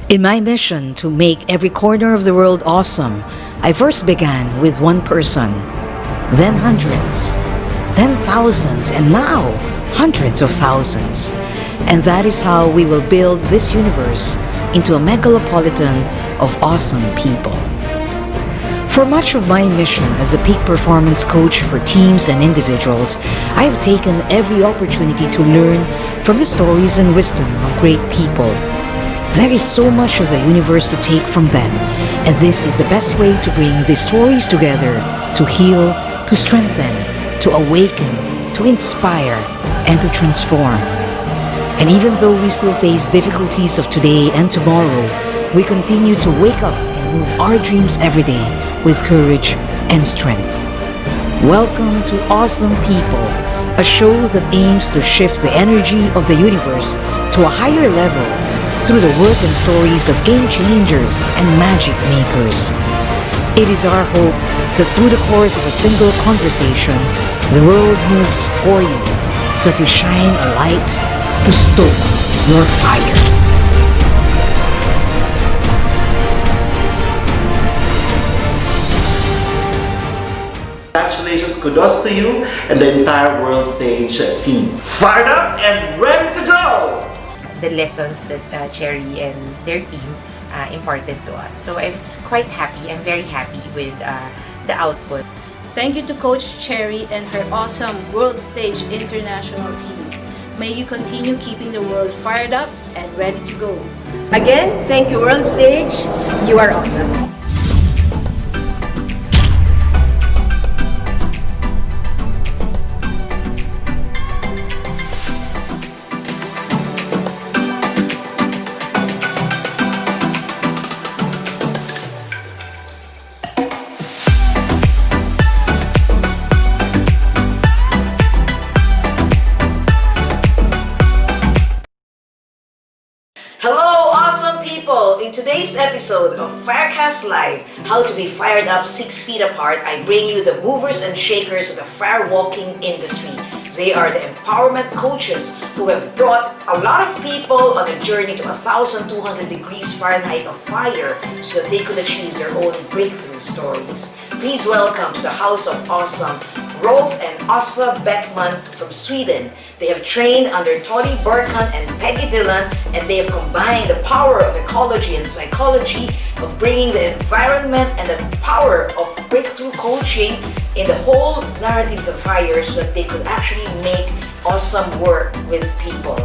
In my mission to make every corner of the world awesome, I first began with one person, then hundreds, then thousands, and now hundreds of thousands. And that is how we will build this universe into a megalopolitan of awesome people. For much of my mission as a peak performance coach for teams and individuals, I have taken every opportunity to learn from the stories and wisdom of great people. There is so much of the universe to take from them, and this is the best way to bring these stories together, to heal, to strengthen, to awaken, to inspire, and to transform. And even though we still face difficulties of today and tomorrow, we continue to wake up and move our dreams every day with courage and strength. Welcome to Awesome People, a show that aims to shift the energy of the universe to a higher level through the work and stories of game changers and magic makers. It is our hope that through the course of a single conversation, the world moves for you, that you shine a light to stoke your fire. Congratulations, kudos to you and the entire World Stage team. Fired up and ready to go! The lessons that Cherry and their team imparted to us. So I was quite happy. I'm very happy with the output. Thank you to Coach Cherry and her awesome World Stage International team. May you continue keeping the world fired up and ready to go. Again, thank you World Stage. You are awesome. Hello, awesome people! In today's episode of Firecast Live, How to Be Fired Up 6 Feet Apart, I bring you the movers and shakers of the firewalking industry. They are the empowerment coaches who have brought a lot of people on a journey to 1,200 degrees Fahrenheit of fire so that they could achieve their own breakthrough stories. Please welcome to the House of Awesome, Rolf and Åsa Beckman from Sweden. They have trained under Tony Burkan and Peggy Dillon, and they have combined the power of ecology and psychology of bringing the environment and the power of breakthrough coaching in the whole narrative of the fire so that they could actually make awesome work with people.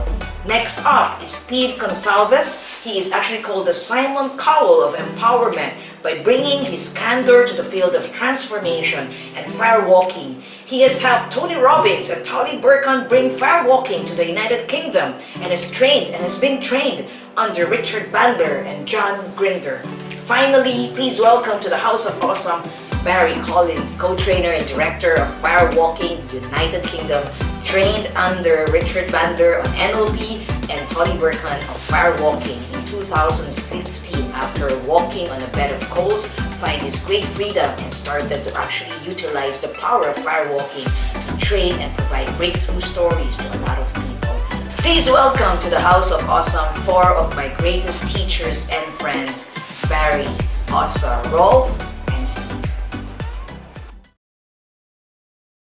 Next up is Steve Gonsalves. He is actually called the Simon Cowell of empowerment by bringing his candor to the field of transformation and firewalking. He has helped Tony Robbins and Tolly Burkan bring firewalking to the United Kingdom and has been trained under Richard Bandler and John Grinder. Finally, please welcome to the House of Awesome, Barry Collins, co-trainer and director of Firewalking United Kingdom, trained under Richard Bandler on NLP and Tony Burkan of Firewalking in 2015 after walking on a bed of coals, find his great freedom and started to actually utilize the power of firewalking to train and provide breakthrough stories to a lot of people. Please welcome to the House of Awesome 4 of my greatest teachers and friends, Barry, Åsa, Rolf, and Steve.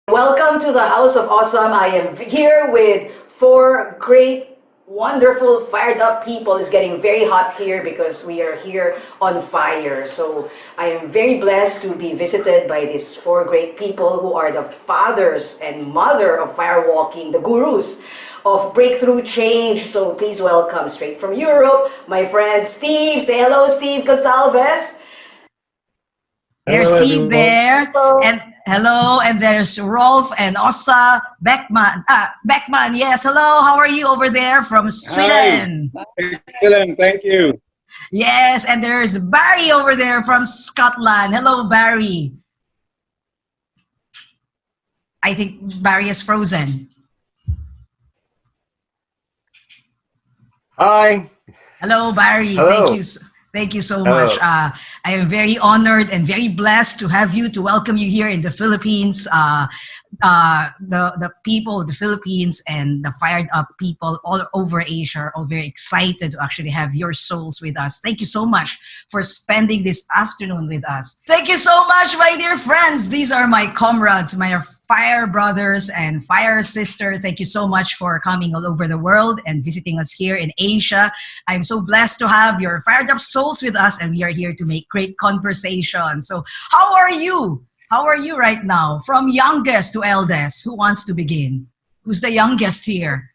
Welcome to the House of Awesome. I am here with 4 great, wonderful, fired up people. It's getting very hot here because we are here on fire. So I am very blessed to be visited by these 4 great people who are the fathers and mother of firewalking, the gurus of breakthrough change. So please welcome straight from Europe, my friend Steve. Say hello, Steve Gonsalves. There's Steve there, and hello, and there's Rolf and Åsa Beckman. Beckman, yes, hello, how are you over there from Sweden? Hi. Excellent, thank you. Yes, and there's Barry over there from Scotland. Hello, Barry. I think Barry is frozen. Hi. Hello, Barry. Hello. Thank you so Hello. much. I am very honored and very blessed to have you, to welcome you here in the Philippines. The people of the Philippines and the fired up people all over Asia are all very excited to actually have your souls with us. Thank you so much for spending this afternoon with us. Thank you so much, my dear friends. These are my comrades, my fire brothers and fire sister. Thank you so much for coming all over the world and visiting us here in Asia. I'm so blessed to have your fired up souls with us, and we are here to make great conversation. So how are you? How are you right now? From youngest to eldest, who wants to begin? Who's the youngest here?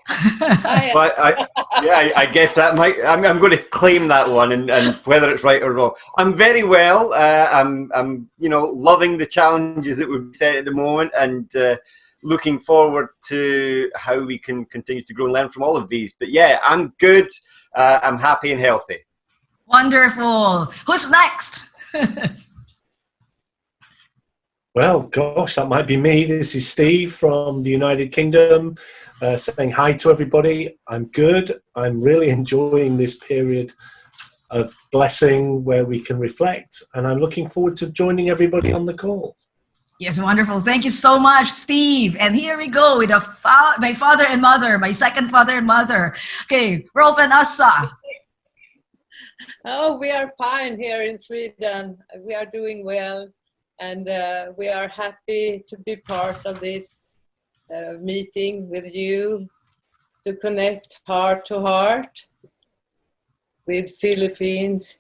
But I guess that might. I'm going to claim that one, and whether it's right or wrong. I'm very well. I'm loving the challenges that we've set at the moment, and looking forward to how we can continue to grow and learn from all of these. But yeah, I'm good. I'm happy and healthy. Wonderful. Who's next? Well, gosh, that might be me. This is Steve from the United Kingdom, saying hi to everybody. I'm good. I'm really enjoying this period of blessing where we can reflect, and I'm looking forward to joining everybody on the call. Yes, wonderful. Thank you so much, Steve. And here we go with my father and mother, my second father and mother. Okay, Rolf and Assa. Oh, we are fine here in Sweden. We are doing well. And we are happy to be part of this meeting with you, to connect heart to heart with Philippines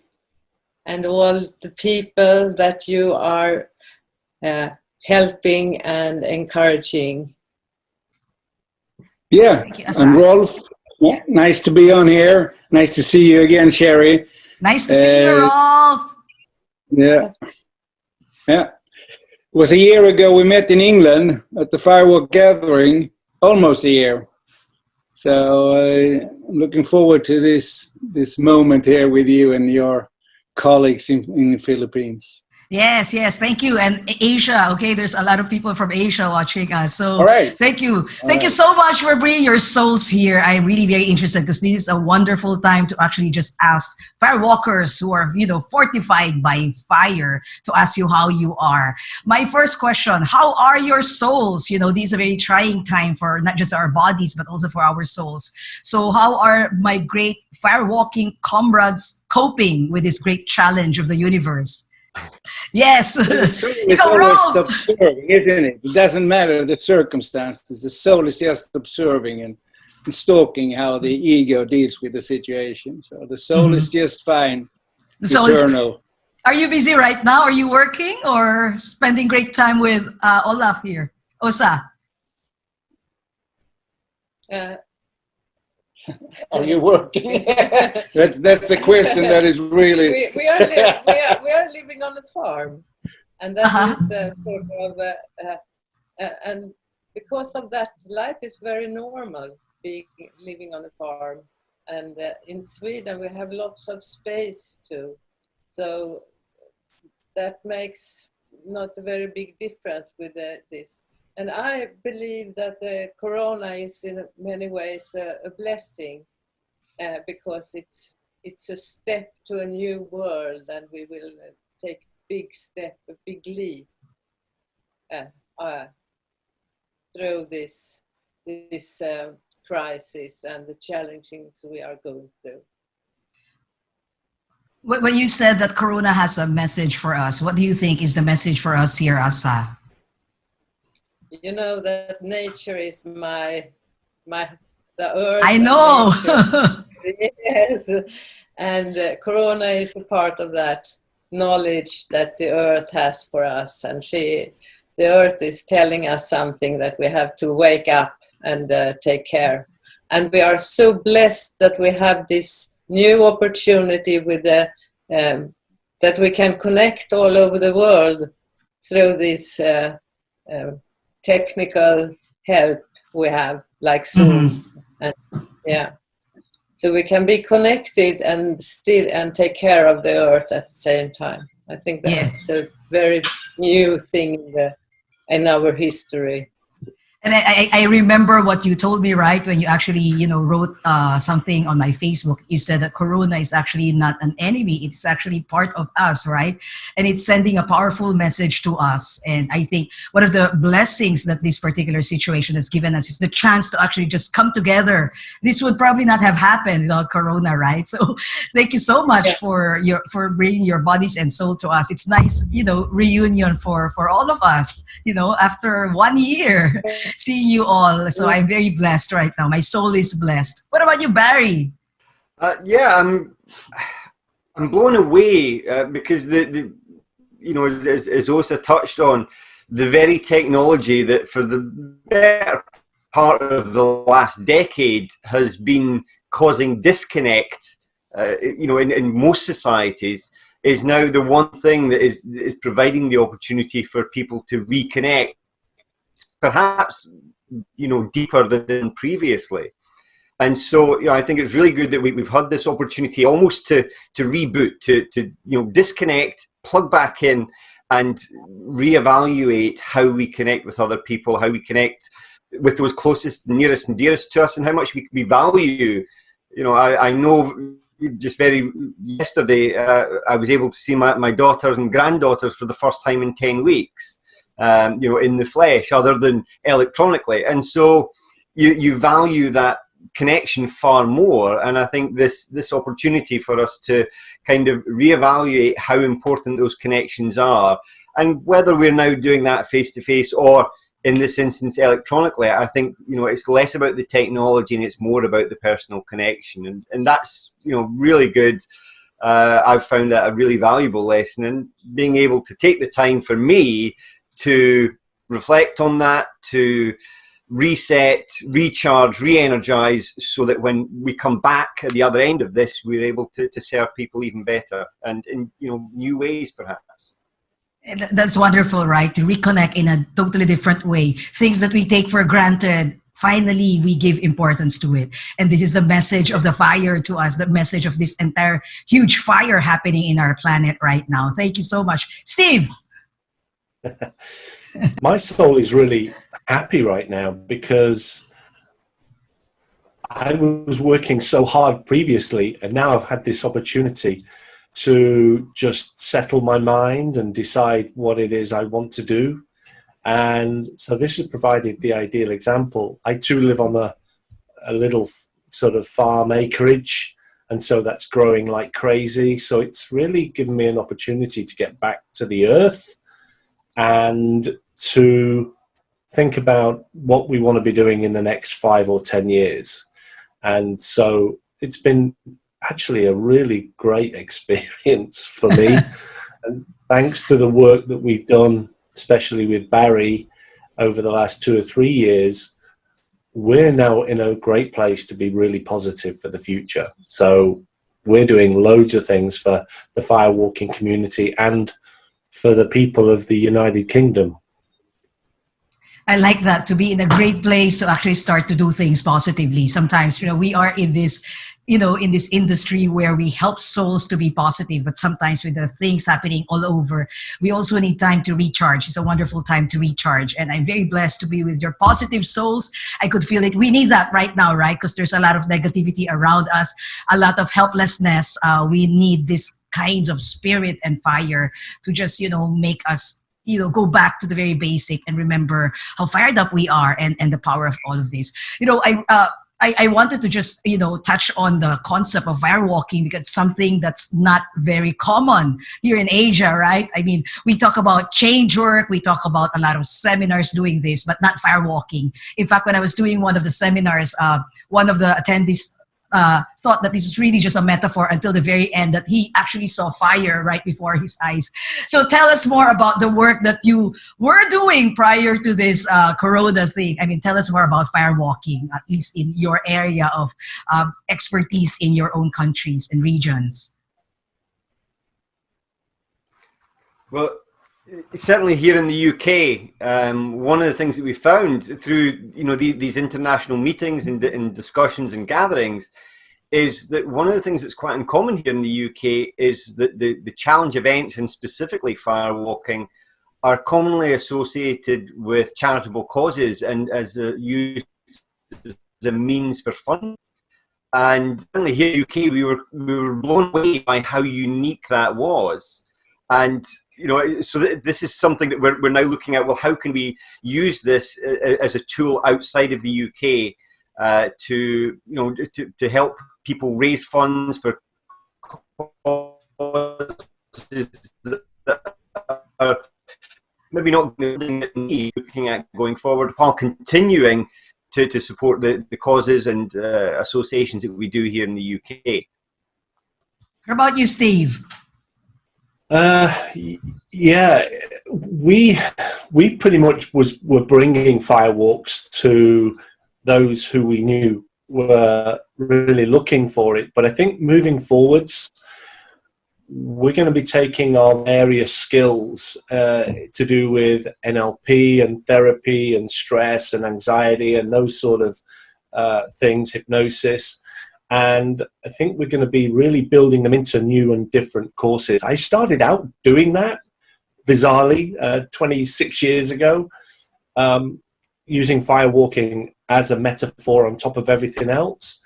and all the people that you are helping and encouraging. Yeah, You, and Rolf, nice to be on here. Nice to see you again, Sherry. Nice to see you, Rolf. Yeah. Yeah, it was a year ago we met in England at the firework gathering, almost a year. So I'm looking forward to this moment here with you and your colleagues in the Philippines. Yes, thank you. And Asia, okay, there's a lot of people from Asia watching us. So all right. Thank you. Thank you so much for bringing your souls here. I'm really very interested because this is a wonderful time to actually just ask firewalkers who are, fortified by fire to ask you how you are. My first question, how are your souls? This is a very trying time for not just our bodies, but also for our souls. So how are my great firewalking comrades coping with this great challenge of the universe? Yes. The soul is always observing, isn't it? It doesn't matter the circumstances. The soul is just observing and stalking how the ego deals with the situation. So the soul is just fine, eternal. Are you busy right now? Are you working or spending great time with Olaf here? Osa? Are you working? that's a question that is really. We are living on a farm, and that is sort of and because of that, life is very normal living on a farm, and in Sweden we have lots of space too, so that makes not a very big difference with this. And I believe that the corona is in many ways a blessing because it's a step to a new world, and we will take a big step, a big leap through this crisis and the challenges we are going through. When you said that corona has a message for us, what do you think is the message for us here, Asa? You know that nature is the earth. I know. Yes, and corona is a part of that knowledge that the earth has for us, and the earth is telling us something that we have to wake up and take care. And we are so blessed that we have this new opportunity with that we can connect all over the world through this technical help we have, like Zoom. And so we can be connected and take care of the earth at the same time. I think that's a very new thing in our history. And I remember what you told me, right? When you actually, wrote something on my Facebook, you said that Corona is actually not an enemy. It's actually part of us, right? And it's sending a powerful message to us. And I think one of the blessings that this particular situation has given us is the chance to actually just come together. This would probably not have happened without Corona, right? So thank you so much for bringing your bodies and soul to us. It's nice, reunion for all of us, after 1 year. Seeing you all. So I'm very blessed right now. My soul is blessed. What about you, Barry? Yeah, I'm blown away because the as Osa touched on, the very technology that for the better part of the last decade has been causing disconnect, in most societies, is now the one thing that is providing the opportunity for people to reconnect, perhaps deeper than previously. And so I think it's really good that we've had this opportunity almost to reboot, to disconnect, plug back in, and reevaluate how we connect with other people, how we connect with those closest, nearest and dearest to us, and how much we value. I know just very yesterday I was able to see my daughters and granddaughters for the first time in 10 weeks. In the flesh, other than electronically, and so you value that connection far more. And I think this opportunity for us to kind of reevaluate how important those connections are, and whether we're now doing that face to face or in this instance electronically, I think it's less about the technology and it's more about the personal connection, and that's really good. I've found that a really valuable lesson, and being able to take the time for me to reflect on that, to reset, recharge, re-energize, so that when we come back at the other end of this, we're able to serve people even better and in new ways, perhaps. That's wonderful, right? To reconnect in a totally different way. Things that we take for granted, finally we give importance to it. And this is the message of the fire to us, the message of this entire huge fire happening in our planet right now. Thank you so much. Steve! My soul is really happy right now because I was working so hard previously, and now I've had this opportunity to just settle my mind and decide what it is I want to do. And so this has provided the ideal example. I too live on a little sort of farm acreage, and so that's growing like crazy. So it's really given me an opportunity to get back to the earth and to think about what we want to be doing in the next 5 or 10 years. And so it's been actually a really great experience for me. And thanks to the work that we've done, especially with Barry, over the last 2 or 3 years, we're now in a great place to be really positive for the future. So we're doing loads of things for the firewalking community and for the people of the United Kingdom. I like that, to be in a great place to actually start to do things positively. Sometimes, we are in this, in this industry where we help souls to be positive, but sometimes with the things happening all over, we also need time to recharge. It's a wonderful time to recharge. And I'm very blessed to be with your positive souls. I could feel it. We need that right now, right? Because there's a lot of negativity around us, a lot of helplessness. We need this kinds of spirit and fire to just, make us go back to the very basic and remember how fired up we are and the power of all of this. I wanted to just, touch on the concept of firewalking, because it's something that's not very common here in Asia, right? I mean, we talk about change work, we talk about a lot of seminars doing this, but not firewalking. In fact, when I was doing one of the seminars, one of the attendees thought that this was really just a metaphor until the very end, that he actually saw fire right before his eyes. So tell us more about the work that you were doing prior to this Corona thing. I mean, tell us more about firewalking, at least in your area of expertise in your own countries and regions. Well, certainly here in the UK, one of the things that we found through these international meetings and discussions and gatherings is that one of the things that's quite uncommon here in the UK is that the challenge events, and specifically firewalking, are commonly associated with charitable causes and as used as a means for fun. And certainly here in the UK, we were blown away by how unique that was. And so this is something that we're now looking at. Well, how can we use this as a tool outside of the UK to help people raise funds for causes that are maybe not looking at going forward, while continuing to support the causes and associations that we do here in the UK. What about you, Steve? Yeah, we pretty much were bringing firewalks to those who we knew were really looking for it. But I think moving forwards, we're going to be taking our various skills to do with NLP and therapy and stress and anxiety and those sort of things, hypnosis. And I think we're going to be really building them into new and different courses. I started out doing that, bizarrely, 26 years ago, using firewalking as a metaphor on top of everything else.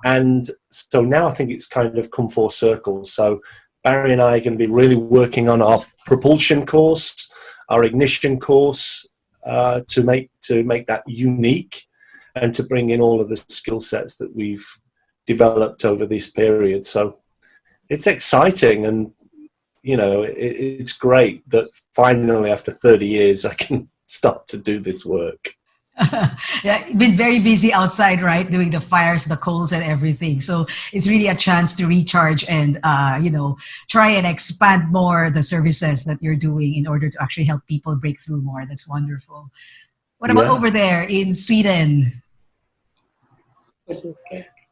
And so now I think it's kind of come full circle. So Barry and I are going to be really working on our propulsion course, our ignition course, to make that unique and to bring in all of the skill sets that we've developed over this period. So it's exciting, and it's great that finally after 30 years I can start to do this work. Yeah, been very busy outside, right? Doing the fires, the coals, and everything. So it's really a chance to recharge and try and expand more the services that you're doing in order to actually help people break through more. That's wonderful. What about over there in Sweden?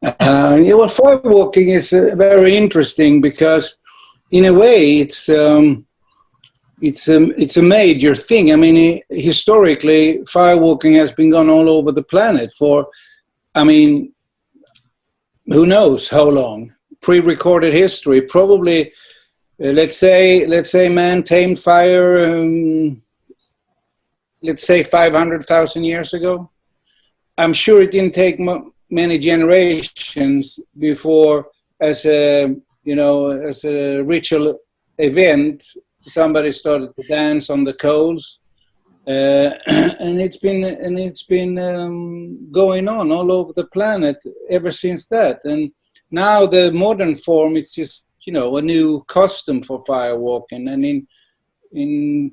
Well, firewalking is very interesting because, in a way, it's a major thing. I mean, historically, firewalking has been gone all over the planet for, who knows how long? Pre-recorded history, probably. Let's say man tamed fire. Let's say 500,000 years ago. I'm sure it didn't take many generations before, as a ritual event, somebody started to dance on the coals, and it's been going on all over the planet ever since that. And now the modern form, it's just a new custom for firewalking, and in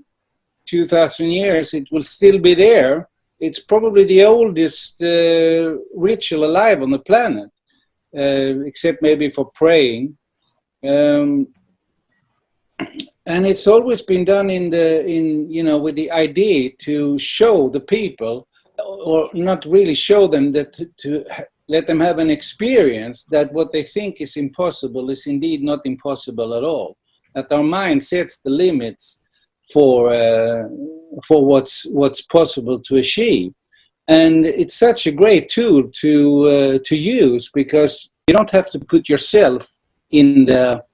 2,000 years it will still be there. It's probably the oldest ritual alive on the planet, except maybe for praying. And it's always been done with the idea to show the people, or not really show them, that to let them have an experience that what they think is impossible is indeed not impossible at all. That our mind sets the limits for what's possible to achieve. And it's such a great tool to use, because you don't have to put yourself in the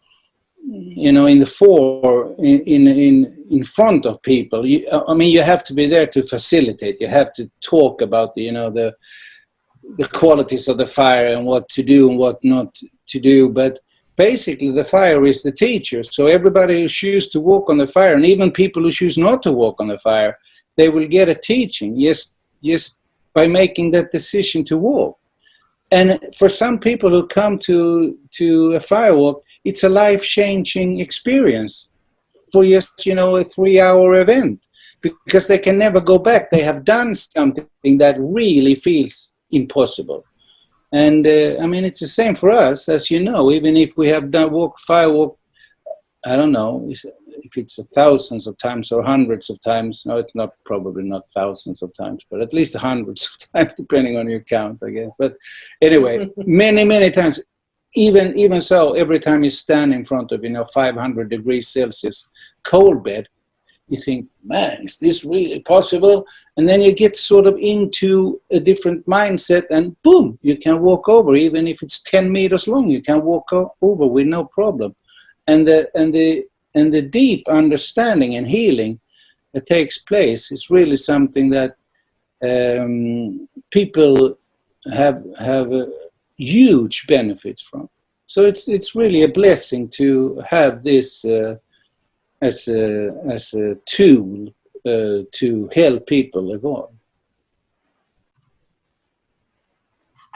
in front of people. You have to be there to facilitate. You have to talk about the qualities of the fire and what to do and what not to do. But basically, the fire is the teacher. So everybody who chooses to walk on the fire, and even people who choose not to walk on the fire, they will get a teaching just by making that decision to walk. And for some people who come to a firewalk, it's a life-changing experience for just, a 3-hour event, because they can never go back. They have done something that really feels impossible. And it's the same for us, as you know. Even if we have done firewalk, I don't know if it's thousands of times or hundreds of times. No, it's probably not thousands of times, but at least hundreds of times, depending on your count, I guess. But anyway, many times. Even so, every time you stand in front of 500 degrees Celsius cold bed, you think, man, is this really possible? And then you get sort of into a different mindset, and boom, you can walk over. Even if it's 10 meters long, you can walk over with no problem. And the deep understanding and healing that takes place is really something that people have a huge benefit from. So it's really a blessing to have this as a tool to help people evolve.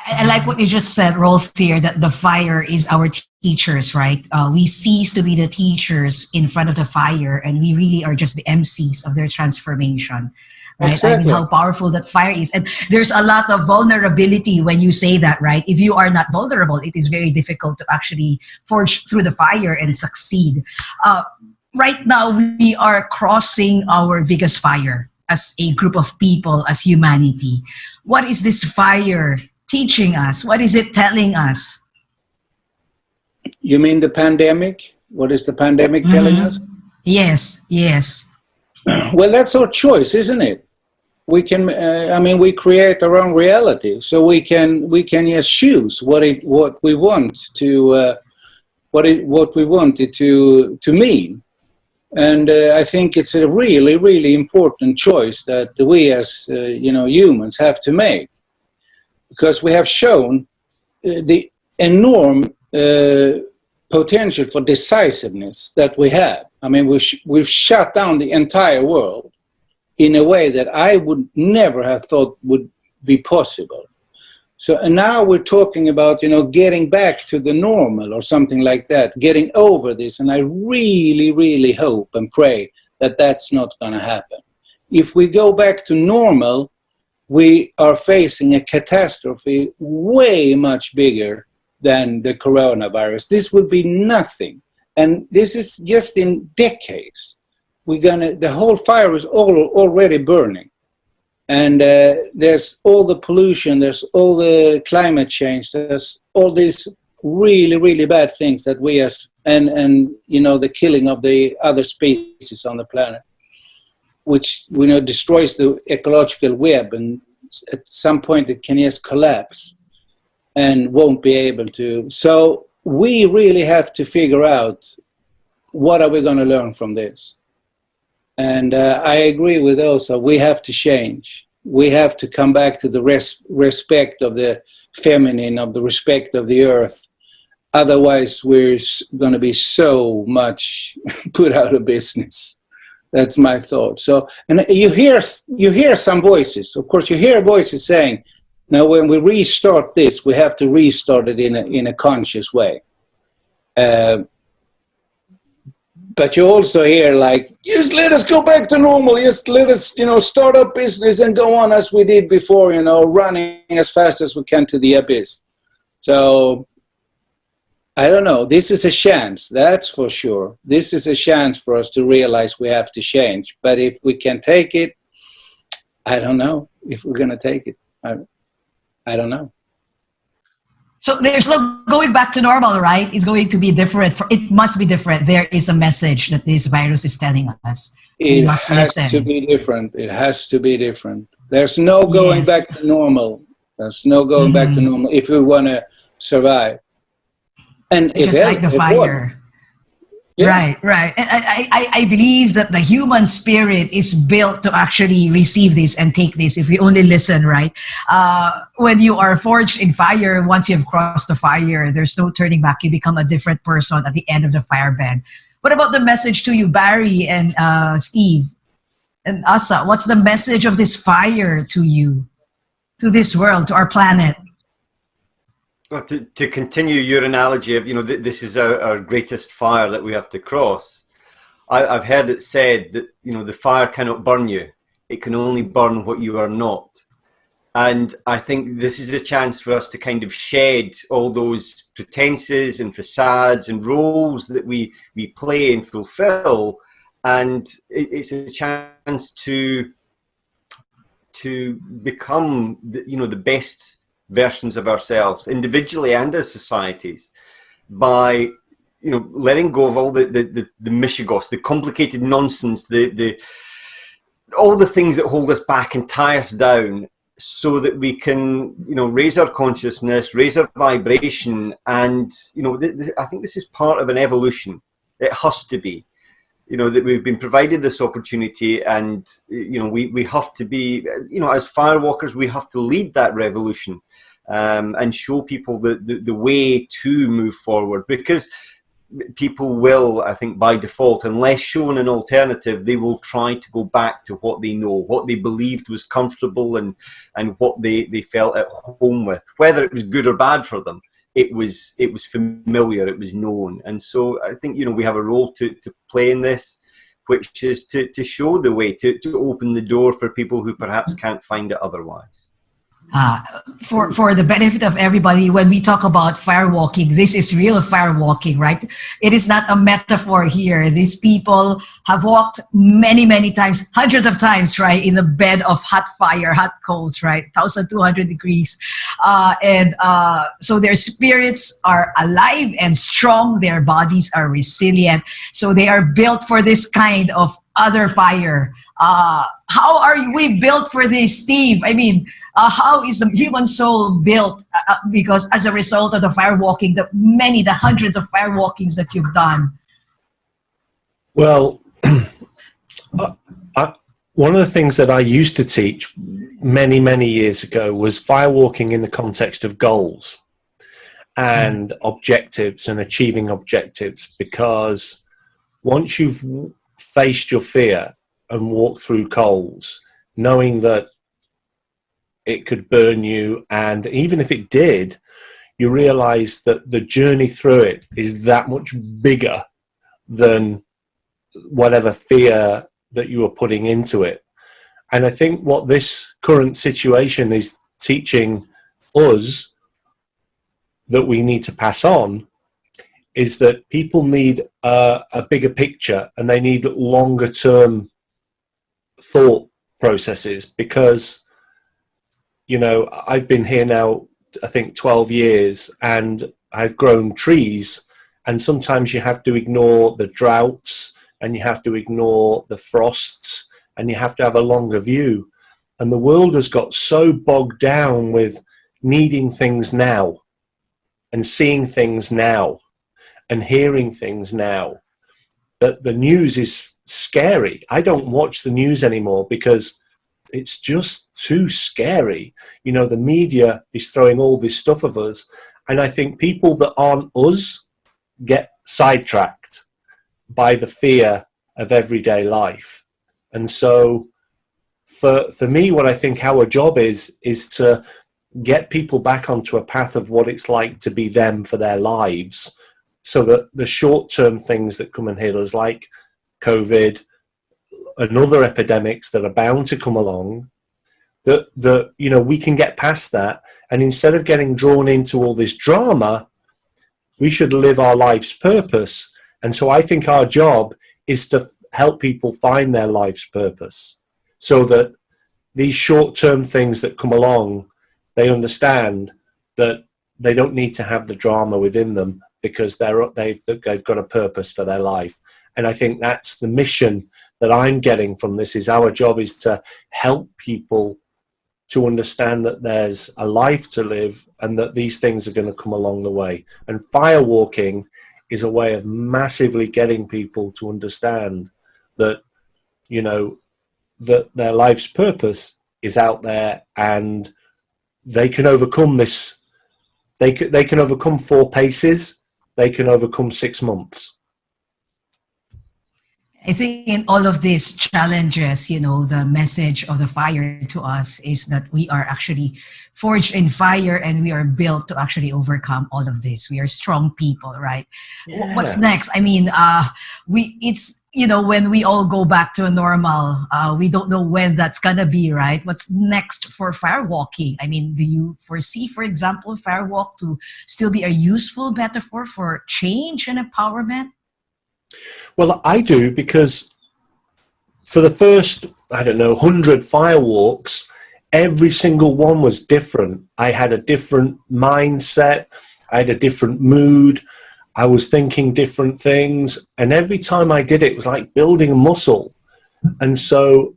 I like what you just said, Rolf, here, that the fire is our teachers, right? We cease to be the teachers in front of the fire, and we really are just the MCs of their transformation, right? Exactly. I mean, how powerful that fire is. And there's a lot of vulnerability when you say that, right? If you are not vulnerable, it is very difficult to actually forge through the fire and succeed. Right now, we are crossing our biggest fire as a group of people, as humanity. What is this fire teaching us? What is it telling us? You mean the pandemic? What is the pandemic telling us? Yes, yes. Well, that's our choice, isn't it? We can, we create our own reality, so we can just choose what we want to, what we want it to mean. And I think it's a really, really important choice that we as humans have to make, because we have shown the enormous potential for decisiveness that we have. I mean, we've shut down the entire world in a way that I would never have thought would be possible. So, and now we're talking about, getting back to the normal or something like that, getting over this. And I really, really hope and pray that that's not going to happen. If we go back to normal, we are facing a catastrophe way much bigger than the coronavirus. This will be nothing. And this is just in decades. The whole fire is already burning. And there's all the pollution, there's all the climate change, there's all these really, really bad things that we and the killing of the other species on the planet, which destroys the ecological web, and at some point it can just collapse and won't be able to. So we really have to figure out, what are we going to learn from this? And I agree with also, we have to change. We have to come back to the respect of the feminine, of the respect of the earth. Otherwise, we're going to be so much put out of business. That's my thought. So, and you hear some voices. Of course, you hear voices saying, now when we restart this, we have to restart it in a conscious way. But you also hear just let us go back to normal. Just let us, start up business and go on as we did before, running as fast as we can to the abyss. So, I don't know. This is a chance, that's for sure. This is a chance for us to realize we have to change. But if we can take it, I don't know if we're going to take it. I don't know. So there's no going back to normal, right? It's going to be different. It must be different. There is a message that this virus is telling us. We must listen. It has to be different. It has to be different. There's no going back to normal. There's no going back to normal if we want to survive. And just like the fire. Yeah. Right. And I believe that the human spirit is built to actually receive this and take this if we only listen, right? When you are forged in fire, once you've crossed the fire, there's no turning back. You become a different person at the end of the firebed. What about the message to you, Barry and Steve and Asa? What's the message of this fire to you, to this world, to our planet? Well, to continue your analogy of, this is our greatest fire that we have to cross. I've heard it said that, the fire cannot burn you. It can only burn what you are not. And I think this is a chance for us to kind of shed all those pretenses and facades and roles that we play and fulfill. And it's a chance to become, the best versions of ourselves individually and as societies, by letting go of all the mishagos, the complicated nonsense, all the things that hold us back and tie us down, so that we can raise our consciousness, raise our vibration. And I think this is part of an evolution. It has to be. you know, that we've been provided this opportunity, and you know, we have to be, you know, as firewalkers, we have to lead that revolution, and show people the way to move forward, because people will, I think, by default, unless shown an alternative, they will try to go back to what they know, what they believed was comfortable, and what they felt at home with, whether it was good or bad for them. It was familiar, it was known. And so I think, you know, we have a role to play in this, which is to show the way, to open the door for people who perhaps can't find it otherwise. For the benefit of everybody, when we talk about firewalking, this is real firewalking, right? It is not a metaphor here. These people have walked many times, hundreds of times, right, in a bed of hot fire, hot coals, right, 1,200 degrees, so their spirits are alive and strong. Their bodies are resilient, so they are built for this kind of other fire. How are we built for this, Steve? I mean, how is the human soul built? Because as a result of the firewalking, the hundreds of firewalkings that you've done. Well, one of the things that I used to teach many years ago was firewalking in the context of goals and objectives and achieving objectives, because once you've faced your fear and walked through coals, knowing that it could burn you, and even if it did, you realize that the journey through it is that much bigger than whatever fear that you were putting into it. And I think what this current situation is teaching us that we need to pass on is that people need a bigger picture, and they need longer term thought processes, because, you know, I've been here now, I think 12 years, and I've grown trees, and sometimes you have to ignore the droughts, and you have to ignore the frosts, and you have to have a longer view. And the world has got so bogged down with needing things now, and seeing things now, and hearing things now, that the news is scary. I don't watch the news anymore because it's just too scary. You know, the media is throwing all this stuff at us, and I think people that aren't us get sidetracked by the fear of everyday life. And so for me, what I think our job is to get people back onto a path of what it's like to be them for their lives, so that the short-term things that come and hit us, like COVID and other epidemics that are bound to come along, that you know, we can get past that, and instead of getting drawn into all this drama, we should live our life's purpose. And so I think our job is to help people find their life's purpose, so that these short-term things that come along, they understand that they don't need to have the drama within them, because they've got a purpose for their life. And I think that's the mission that I'm getting from this, is our job is to help people to understand that there's a life to live, and that these things are going to come along the way. And firewalking is a way of massively getting people to understand that, you know, that their life's purpose is out there, and they can overcome this. They can overcome 4 paces. They can overcome 6 months. I think in all of these challenges, you know, the message of the fire to us is that we are actually forged in fire, and we are built to actually overcome all of this. We are strong people, right? Yeah. What's next? I mean, it's, you know, when we all go back to a normal, we don't know when that's gonna be, right? What's next for firewalking? I mean, do you foresee, for example, firewalk to still be a useful metaphor for change and empowerment? Well, I do, because for the first, I don't know, 100 firewalks, every single one was different. I had a different mindset. I had a different mood. I was thinking different things. And every time I did it, it was like building a muscle. And so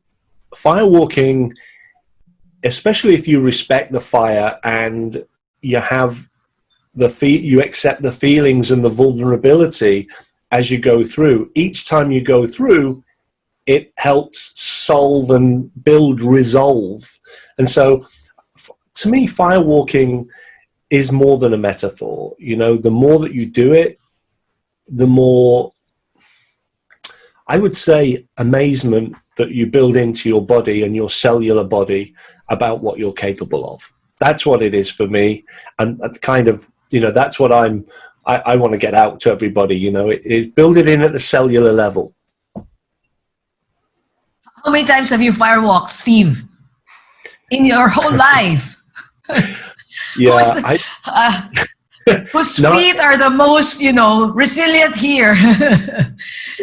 firewalking, especially if you respect the fire and you have you accept the feelings and the vulnerability, as you go through. Each time you go through, it helps solve and build resolve. And so, to me, firewalking is more than a metaphor. You know, the more that you do it, the more, I would say, amazement that you build into your body and your cellular body about what you're capable of. That's what it is for me. And that's kind of, you know, that's what I want to get out to everybody, you know, build it in at the cellular level. How many times have you firewalked, Steve, in your whole life? Yeah. Whose feet are the most, you know, resilient here?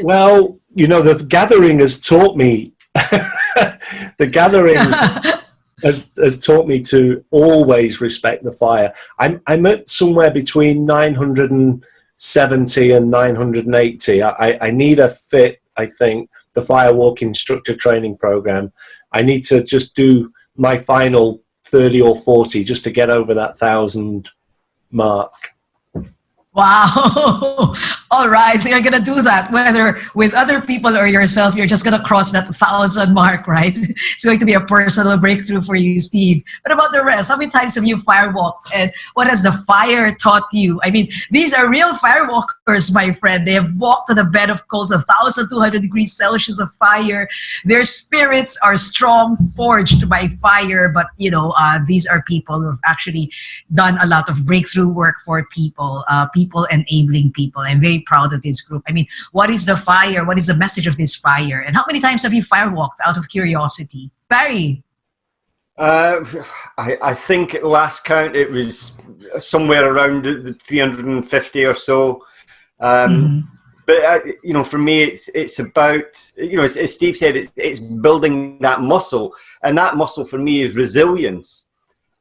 Well, you know, the gathering has taught me, the gathering has taught me to always respect the fire. I'm at somewhere between 970 and 980. I need a fit, I think, the firewalk instructor training program. I need to just do my final 30 or 40 just to get over that 1,000 mark. Wow. All right. So you're going to do that, whether with other people or yourself, you're just going to cross that 1,000 mark, right? It's going to be a personal breakthrough for you, Steve. What about the rest? How many times have you firewalked? And what has the fire taught you? I mean, these are real firewalkers, my friend. They have walked on a bed of coals, 1,200 degrees Celsius of fire. Their spirits are strong, forged by fire. But, you know, these are people who have actually done a lot of breakthrough work for people, people enabling people. I'm very proud of this group. I mean, what is the fire? What is the message of this fire? And how many times have you firewalked, out of curiosity? Barry? I think at last count it was somewhere around the 350 or so. But you know, for me, it's about, you know, as Steve said, it's building that muscle, and that muscle for me is resilience.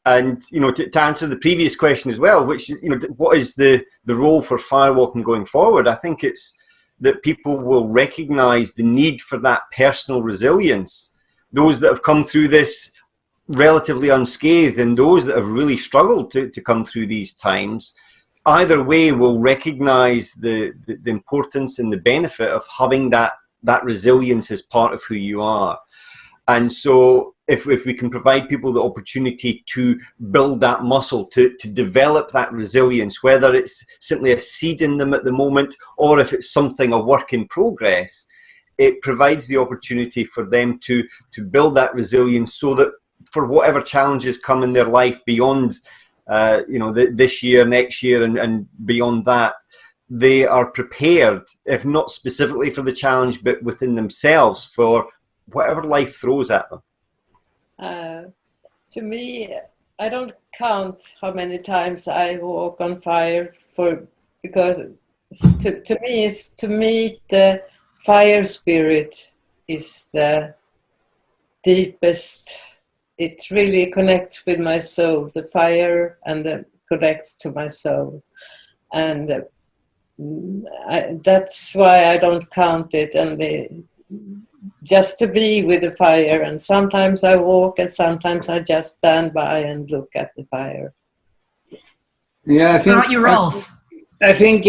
And, you know, to answer the previous question as well, which is, you know, what is the role for firewalking going forward? I think it's that people will recognize the need for that personal resilience. Those that have come through this relatively unscathed, and those that have really struggled to come through these times, either way will recognize the importance and the benefit of having that resilience as part of who you are. And so if we can provide people the opportunity to build that muscle, to develop that resilience, whether it's simply a seed in them at the moment, or if it's something, a work in progress, it provides the opportunity for them to build that resilience, so that for whatever challenges come in their life beyond, you know, this year, next year, and beyond that, they are prepared, if not specifically for the challenge, but within themselves for whatever life throws at them. To me, I don't count how many times I walk on fire, because to me, it's to meet the fire spirit is the deepest. It really connects with my soul, the fire, and connects to my soul, and that's why I don't count it. And just to be with the fire, and sometimes I walk and sometimes I just stand by and look at the fire. Yeah, I think, How about you, Rolf? I think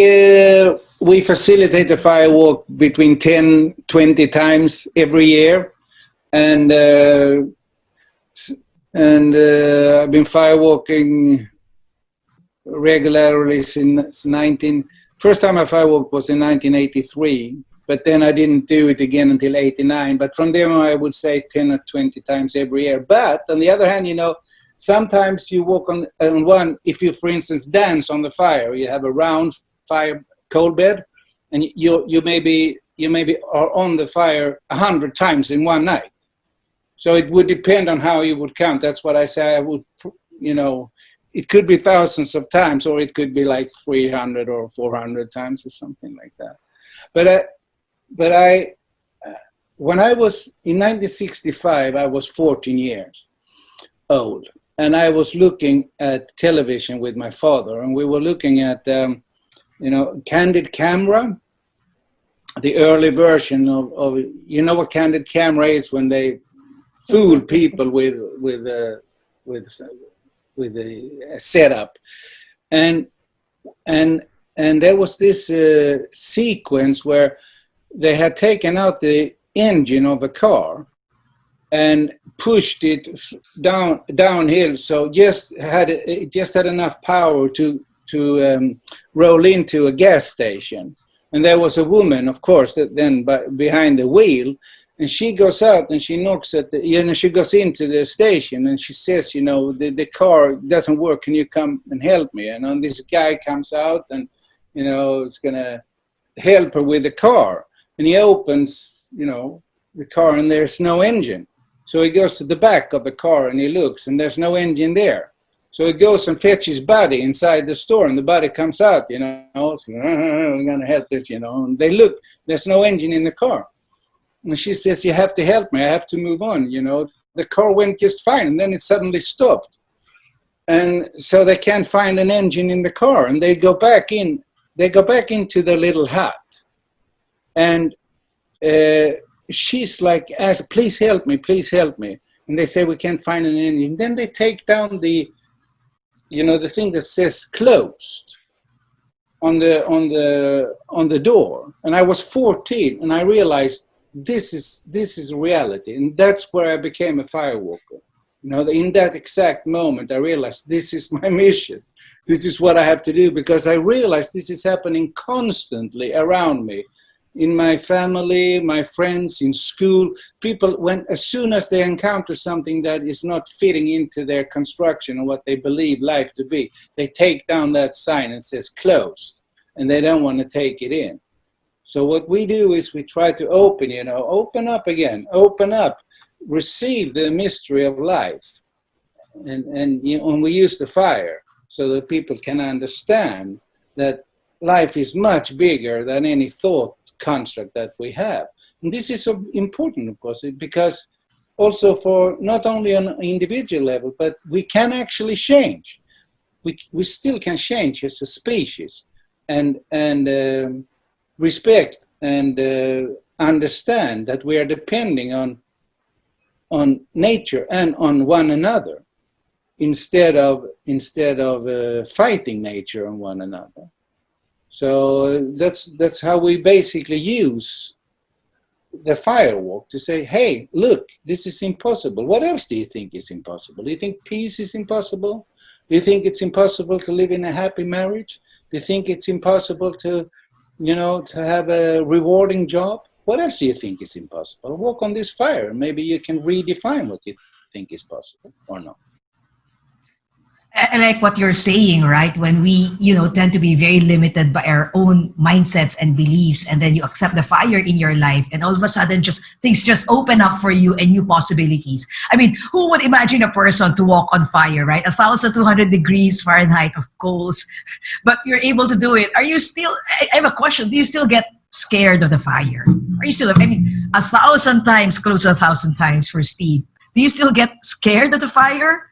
we facilitate the firewalk between 10, 20 times every year. And I've been firewalking regularly since first time I firewalked was in 1983. But then I didn't do it again until 89. But from there on, I would say 10 or 20 times every year. But on the other hand, you know, sometimes you walk on one, if you, for instance, dance on the fire, you have a round fire coal bed, and you maybe are on the fire 100 times in one night. So it would depend on how you would count. That's what I say. I would, you know, it could be thousands of times, or it could be like 300 or 400 times or something like that. But when I was in 1965, I was 14 years old, and I was looking at television with my father, and we were looking at, you know, candid camera, the early version of you know what candid camera is, when they fool people with the setup, and and there was this sequence where they had taken out the engine of a car and pushed it downhill, so it just had enough power to roll into a gas station. And there was a woman, of course, behind the wheel, and she goes out and she knocks at she goes into the station and she says, the car doesn't work. Can you come and help me? And this guy comes out and, it's gonna help her with the car. And he opens, the car, and there's no engine. So he goes to the back of the car and he looks, and there's no engine there. So he goes and fetches Buddy inside the store, and the Buddy comes out, so, we're going to help this, and they look, there's no engine in the car. And she says, you have to help me, I have to move on, The car went just fine, and then it suddenly stopped. And so they can't find an engine in the car, and they go back into the little hut. And she's like, please help me. And they say, we can't find an engine. Then they take down the thing that says closed on the door. And I was 14, and I realized this is reality. And that's where I became a firewalker. In that exact moment, I realized this is my mission. This is what I have to do, because I realized this is happening constantly around me. In my family, my friends, in school, people, as soon as they encounter something that is not fitting into their construction or what they believe life to be, they take down that sign and says closed, and they don't want to take it in. So what we do is we try to open up again, open up, receive the mystery of life, and we use the fire so that people can understand that life is much bigger than any thought construct that we have. And this is so important, of course, because also for not only on an individual level, but we can actually change. We still can change as a species, and respect and understand that we are depending on nature and on one another instead of fighting nature and one another. So that's how we basically use the firewalk to say, hey, look, this is impossible. What else do you think is impossible? Do you think peace is impossible? Do you think it's impossible to live in a happy marriage? Do you think it's impossible to have a rewarding job? What else do you think is impossible? Walk on this fire. Maybe you can redefine what you think is possible or not. I like what you're saying, right? When we, tend to be very limited by our own mindsets and beliefs, and then you accept the fire in your life, and all of a sudden things just open up for you and new possibilities. I mean, who would imagine a person to walk on fire, right? 1,200 degrees Fahrenheit of coals, but you're able to do it. Are you still, I have a question, do you still get scared of the fire? Are you still, 1,000 times, close to 1,000 times for Steve. Do you still get scared of the fire?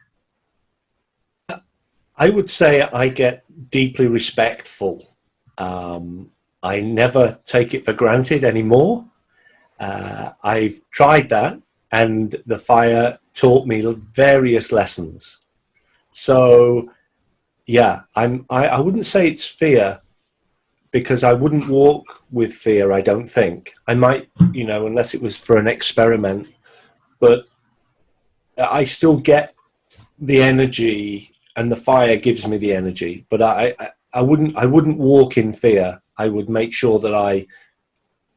I would say I get deeply respectful. I never take it for granted anymore. I've tried that, and the fire taught me various lessons. So, yeah, I wouldn't say it's fear, because I wouldn't walk with fear, I don't think. I might, unless it was for an experiment, but I still get the energy, and the fire gives me the energy, but I wouldn't walk in fear. I would make sure that I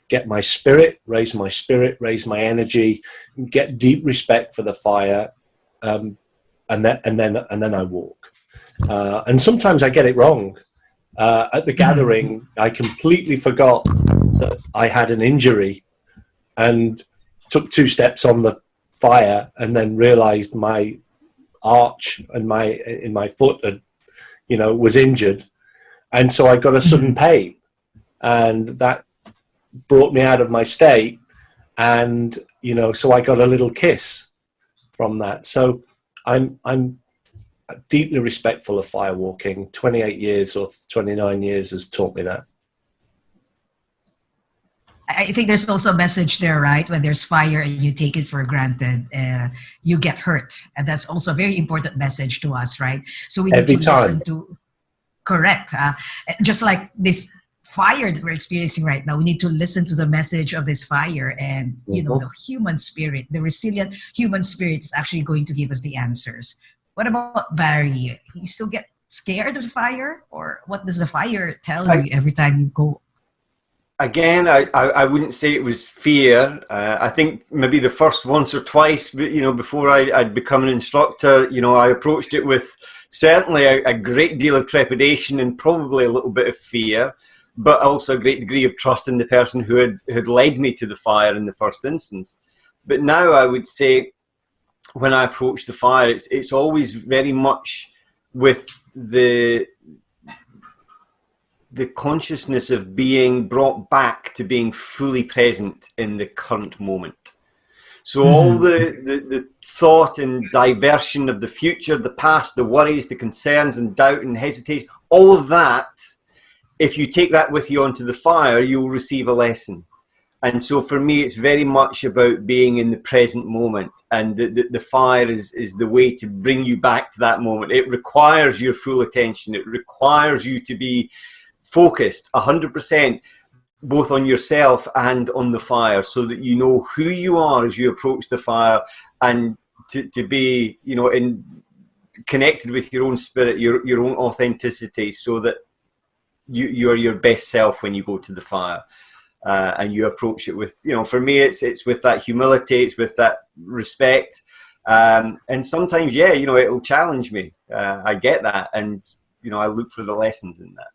get my spirit, raise my energy, get deep respect for the fire, and then I walk. And sometimes I get it wrong. At the gathering, I completely forgot that I had an injury, and took 2 steps on the fire, and then realized my arch and in my foot had, was injured, and so I got a sudden pain, and that brought me out of my state, and so I got a little kiss from that. So I'm deeply respectful of firewalking. 28 years or 29 years has taught me that. I think there's also a message there, right? When there's fire and you take it for granted, you get hurt. And that's also a very important message to us, right? So we need Every to time. listen to... correct. Just like this fire that we're experiencing right now, we need to listen to the message of this fire, and the human spirit, the resilient human spirit, is actually going to give us the answers. What about Barry? You still get scared of the fire, or what does the fire tell you every time you go? Again, I wouldn't say it was fear. I think maybe the first once or twice, before I'd become an instructor, I approached it with certainly a great deal of trepidation and probably a little bit of fear, but also a great degree of trust in the person who had led me to the fire in the first instance. But now I would say, when I approach the fire, it's always very much with the consciousness of being brought back to being fully present in the current moment. So all the thought and diversion of the future, the past, the worries, the concerns and doubt and hesitation, all of that, if you take that with you onto the fire, you'll receive a lesson. And so for me, it's very much about being in the present moment, and the fire is the way to bring you back to that moment. It requires your full attention. It requires you to be focused 100%, both on yourself and on the fire, so that you know who you are as you approach the fire, and to be, connected with your own spirit, your own authenticity, so that you are your best self when you go to the fire. And you approach it with, for me, it's with that humility, it's with that respect. And sometimes, it'll challenge me. I get that. And, I look for the lessons in that.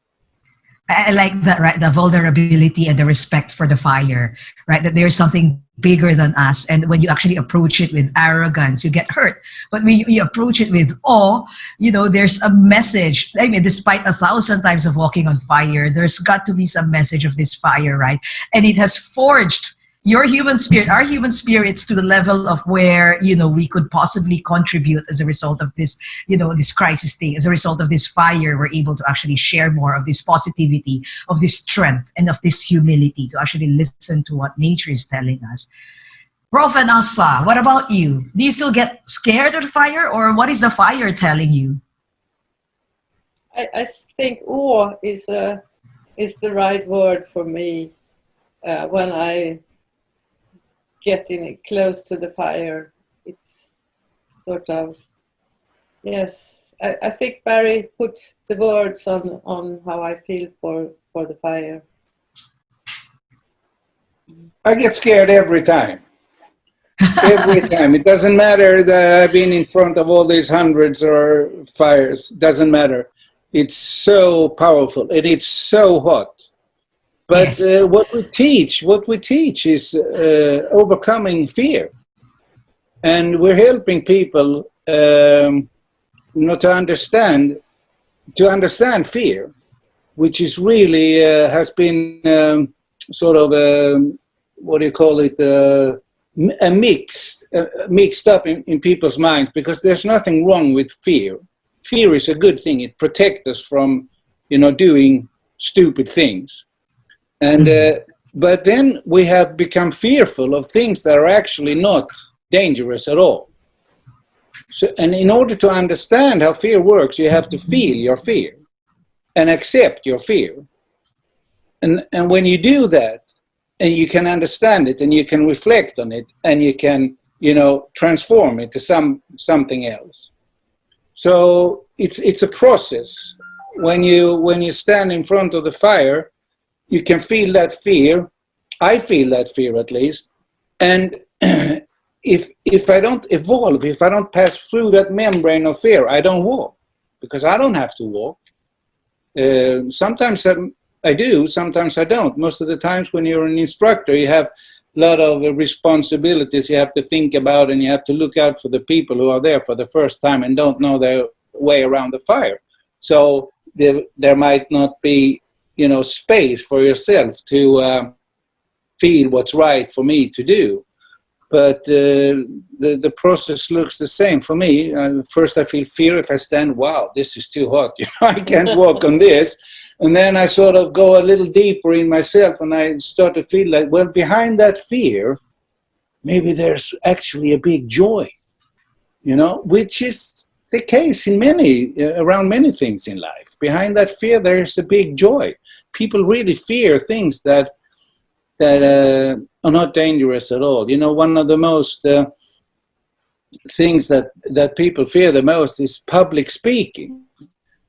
I like that, right? The vulnerability and the respect for the fire, right? That there's something bigger than us. And when you actually approach it with arrogance, you get hurt. But when you approach it with awe, there's a message. I mean, despite 1,000 times of walking on fire, there's got to be some message of this fire, right? And it has forged your human spirit, our human spirits, to the level of where, we could possibly contribute as a result of this, this crisis thing. As a result of this fire, we're able to actually share more of this positivity, of this strength, and of this humility to actually listen to what nature is telling us. Prof and Asa, what about you? Do you still get scared of the fire, or what is the fire telling you? I think awe is the right word for me when I getting close to the fire. It's sort of, yes, I think Barry put the words on how I feel for the fire. I get scared every time. Every time. It doesn't matter that I've been in front of all these hundreds or fires. It doesn't matter. It's so powerful and it's so hot. But Yes. what we teach is overcoming fear, and we're helping people, to understand fear, which is really has been sort of mixed up in people's minds, because there's nothing wrong with fear. Fear is a good thing. It protects us from, doing stupid things. And but then we have become fearful of things that are actually not dangerous at all. So, and in order to understand how fear works, you have to feel your fear and accept your fear. And when you do that, and you can understand it, and you can reflect on it, and you can, transform it to something else. So it's a process. When you stand in front of the fire, you can feel that fear. I feel that fear, at least. And if I don't evolve, if I don't pass through that membrane of fear, I don't walk, because I don't have to walk. Sometimes I do, sometimes I don't. Most of the times when you're an instructor, you have a lot of responsibilities you have to think about, and you have to look out for the people who are there for the first time and don't know their way around the fire. So there might not be space for yourself to feel what's right for me to do. But the process looks the same for me. First I feel fear if I stand, wow, this is too hot. I can't walk on this. And then I sort of go a little deeper in myself, and I start to feel like, well, behind that fear, maybe there's actually a big joy, which is the case in around many things in life. Behind that fear, there is a big joy. People really fear things that are not dangerous at all. You know, one of the most things that people fear the most is public speaking,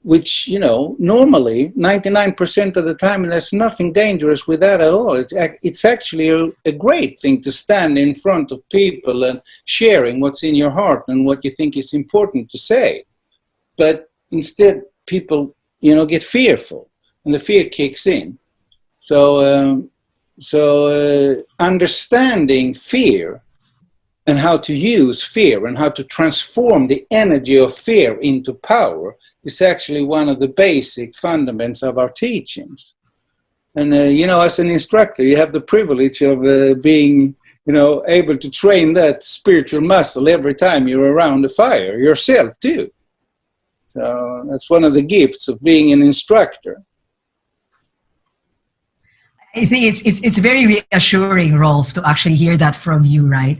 which, you know, normally 99% of the time, there's nothing dangerous with that at all. It's actually a great thing to stand in front of people and sharing what's in your heart and what you think is important to say. But instead, people, you know, get fearful, and the fear kicks in. So understanding fear and how to use fear and how to transform the energy of fear into power is actually one of the basic fundamentals of our teachings. And, you know, as an instructor, you have the privilege of being, you know, able to train that spiritual muscle every time you're around the fire, yourself too. So that's one of the gifts of being an instructor. I think it's very reassuring, Rolf, to actually hear that from you, right?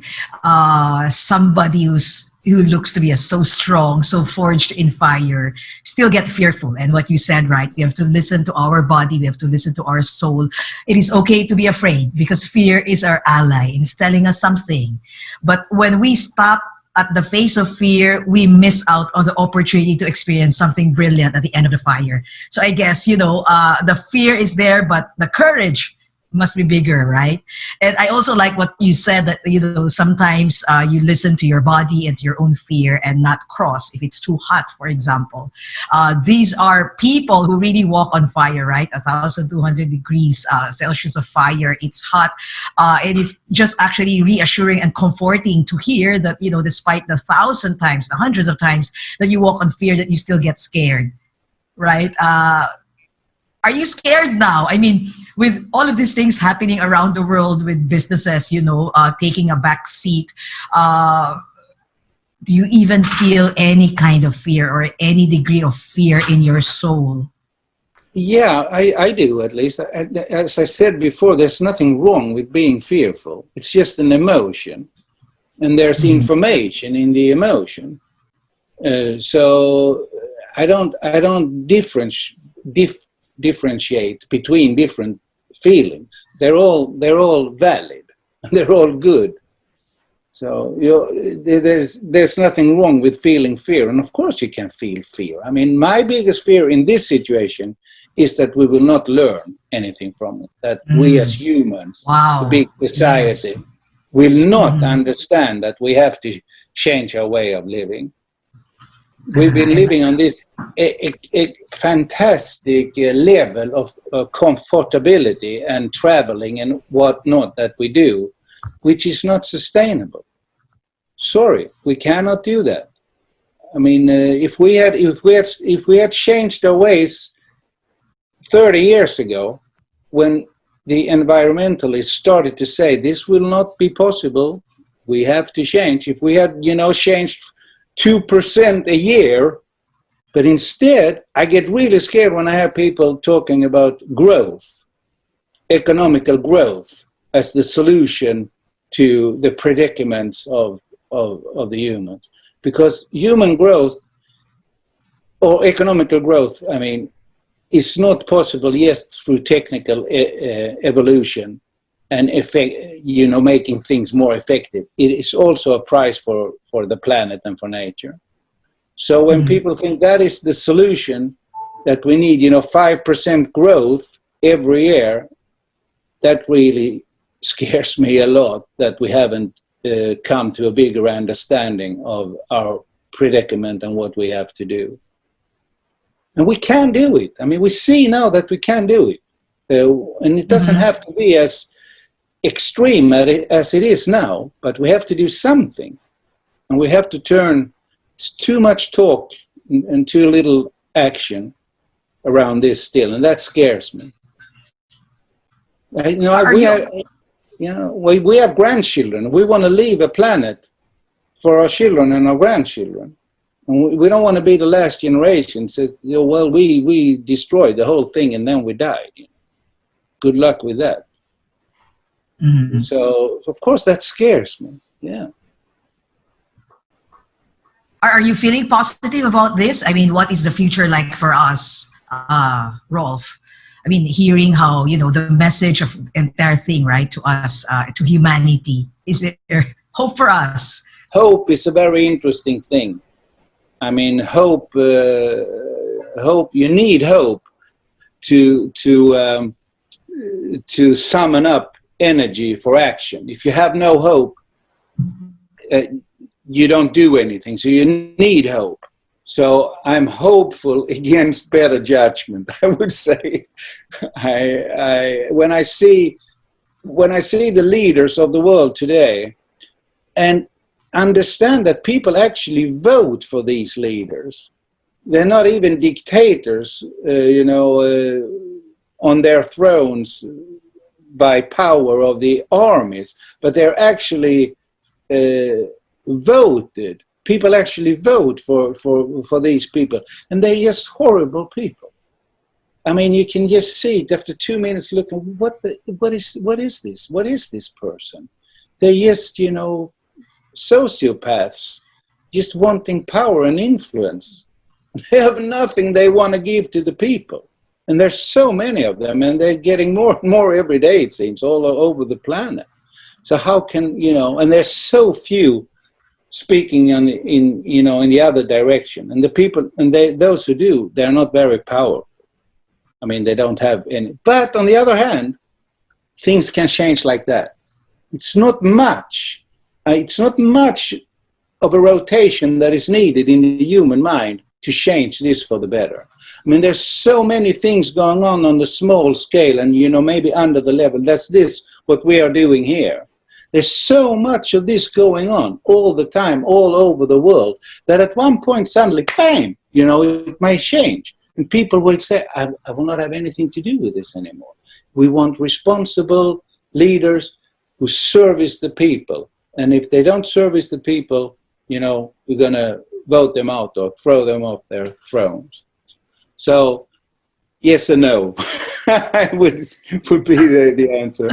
Somebody who looks to be so strong, so forged in fire, still get fearful. And what you said, right? We have to listen to our body. We have to listen to our soul. It is okay to be afraid because fear is our ally. It's telling us something. But when we stop at the face of fear, we miss out on the opportunity to experience something brilliant at the end of the fire. So I guess, you know, the fear is there, but the courage must be bigger, right? And I also like what you said that, you know, sometimes you listen to your body and to your own fear and not cross if it's too hot, for example. These are people who really walk on fire, right? 1,200 degrees Celsius of fire. It's hot. And it's just actually reassuring and comforting to hear that, you know, despite the 1,000 times, the hundreds of times that you walk on fear, that you still get scared, right? Are you scared now? I mean, with all of these things happening around the world, with businesses, you know, taking a back seat, do you even feel any kind of fear or any degree of fear in your soul? Yeah, I do, at least. As I said before, there's nothing wrong with being fearful. It's just an emotion. And there's information in the emotion. So I don't differentiate between different feelings. They're all valid. They're all good. So there's nothing wrong with feeling fear, and of course you can feel fear. I mean, my biggest fear in this situation is that we will not learn anything from it. That we as humans, the big society, will not understand that we have to change our way of living. We've been living on this a fantastic level of comfortability and traveling and whatnot that we do, which is not sustainable. Sorry, we cannot do that. I mean, if we had changed our ways 30 years ago, when the environmentalists started to say this will not be possible, we have to change. If we had, you know, changed 2% a year, but instead I get really scared when I have people talking about growth, economical growth, as the solution to the predicaments of the humans. Because human growth or economical growth, I mean, is not possible just through technical evolution and making things more effective. It is also a price for the planet and for nature. So when people think that is the solution, that we need, 5% growth every year, that really scares me a lot, that we haven't come to a bigger understanding of our predicament and what we have to do. And we can do it. I mean, we see now that we can do it. And it doesn't have to be as extreme as it is now, but we have to do something. And we have to turn too much talk and too little action around this still, and that scares me. We have grandchildren. We want to leave a planet for our children and our grandchildren. And we don't want to be the last generation. So, we destroyed the whole thing and then we died. Good luck with that. So, of course, that scares me. Yeah. Are you feeling positive about this? I mean, what is the future like for us, Rolf? I mean, hearing how, the message of the entire thing, right, to us, to humanity. Is there hope for us? Hope is a very interesting thing. I mean, hope. Hope. You need hope to summon up energy for action. If you have no hope, you don't do anything. So you need hope. So I'm hopeful against better judgment, I would say. When I see the leaders of the world today and understand that people actually vote for these leaders, they're not even dictators, on their thrones by power of the armies, but they're actually voted. People actually vote for these people, and they're just horrible people. I mean, you can just see it after 2 minutes looking, what is this? What is this person? They're just, sociopaths, just wanting power and influence. They have nothing they want to give to the people. And there's so many of them, and they're getting more and more every day, it seems, all over the planet. So how can, and there's so few speaking in the other direction. And the people, and those who do, they're not very powerful. I mean, they don't have any. But on the other hand, things can change like that. It's not much. It's not much of a rotation that is needed in the human mind to change this for the better. I mean, there's so many things going on the small scale and, maybe under the level. That's what we are doing here. There's so much of this going on all the time, all over the world, that at one point suddenly, bang, it may change. And people will say, I will not have anything to do with this anymore. We want responsible leaders who service the people. And if they don't service the people, we're going to vote them out or throw them off their thrones. So, yes and no, would be the answer.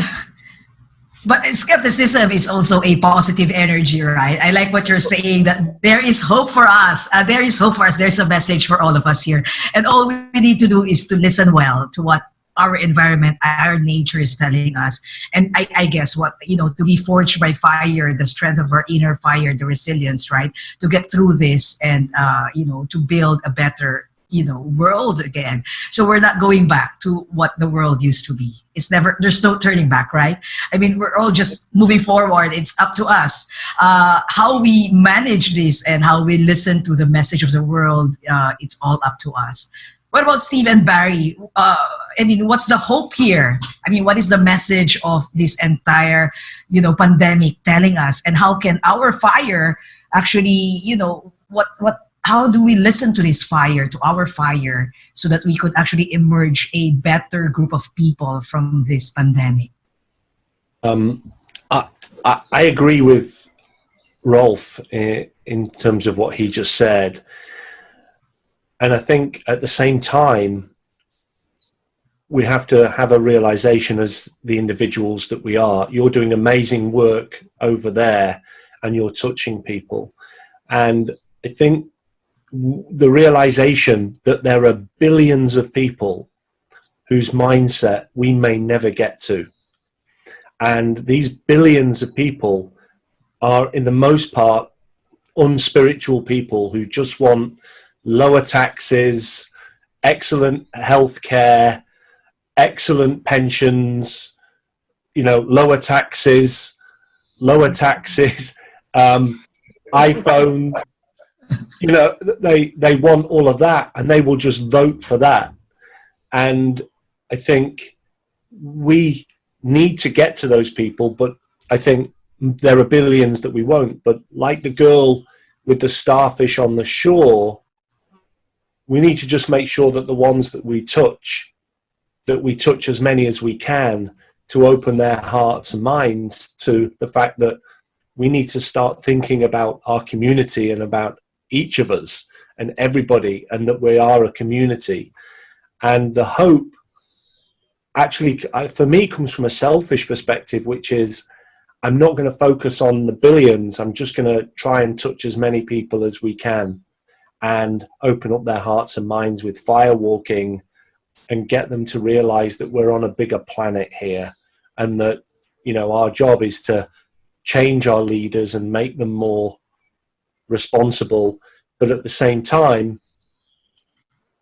But skepticism is also a positive energy, right? I like what you're saying, that there is hope for us. There is hope for us. There's a message for all of us here. And all we need to do is to listen well to what our environment, our nature is telling us. And I guess to be forged by fire, the strength of our inner fire, the resilience, right? To get through this and, to build a better world again. So we're not going back to what the world used to be. There's no turning back, right? I mean, we're all just moving forward. It's up to us. How we manage this and how we listen to the message of the world, it's all up to us. What about Steve and Barry? What's the hope here? I mean, what is the message of this entire, pandemic telling us? And how can our fire actually, how do we listen to this fire, to our fire, so that we could actually emerge a better group of people from this pandemic? I agree with Rolf in terms of what he just said. And I think at the same time, we have to have a realization as the individuals that we are. You're doing amazing work over there and you're touching people. And I think the realization that there are billions of people whose mindset we may never get to. And these billions of people are, in the most part, unspiritual people who just want lower taxes, excellent healthcare, excellent pensions, lower taxes, iPhone. They want all of that, and they will just vote for that. And I think we need to get to those people, but I think there are billions that we won't. But like the girl with the starfish on the shore, we need to just make sure that the ones that we touch as many as we can, to open their hearts and minds to the fact that we need to start thinking about our community and about each of us and everybody, and that we are a community. And the hope actually, for me, comes from a selfish perspective, which is I'm not going to focus on the billions. I'm just going to try and touch as many people as we can and open up their hearts and minds with firewalking and get them to realize that we're on a bigger planet here, and that, you know, our job is to change our leaders and make them more responsible. But at the same time,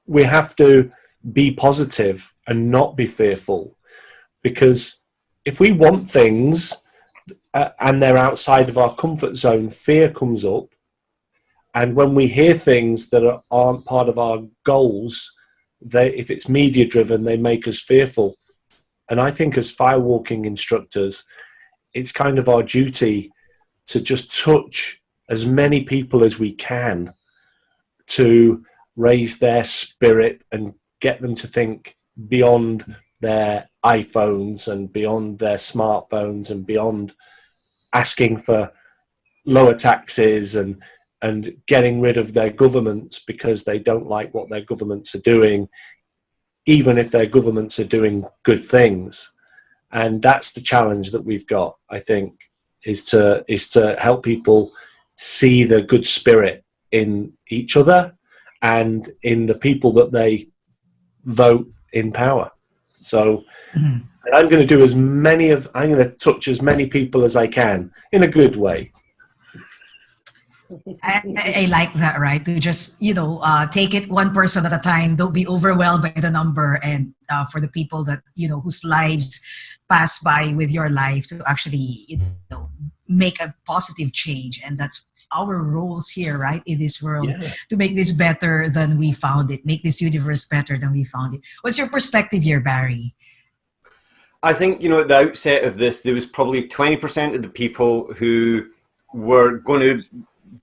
we have to be positive and not be fearful, because if we want things and they're outside of our comfort zone, fear comes up. And when we hear things that aren't part of our goals, if it's media driven, they make us fearful. And I think as firewalking instructors, it's kind of our duty to just touch as many people as we can to raise their spirit and get them to think beyond their iPhones and beyond their smartphones and beyond asking for lower taxes and getting rid of their governments because they don't like what their governments are doing, even if their governments are doing good things. And that's the challenge that we've got, I think, is to help people see the good spirit in each other and in the people that they vote in power. So I'm going to touch as many people as I can in a good way. I like that, right? To just, take it one person at a time. Don't be overwhelmed by the number. And for the people that, whose lives pass by with your life, to actually, make a positive change. And that's our roles here, right, in this world, to make this better than we found it, make this universe better than we found it. What's your perspective here, Barry? I think, at the outset of this, there was probably 20% of the people who were going to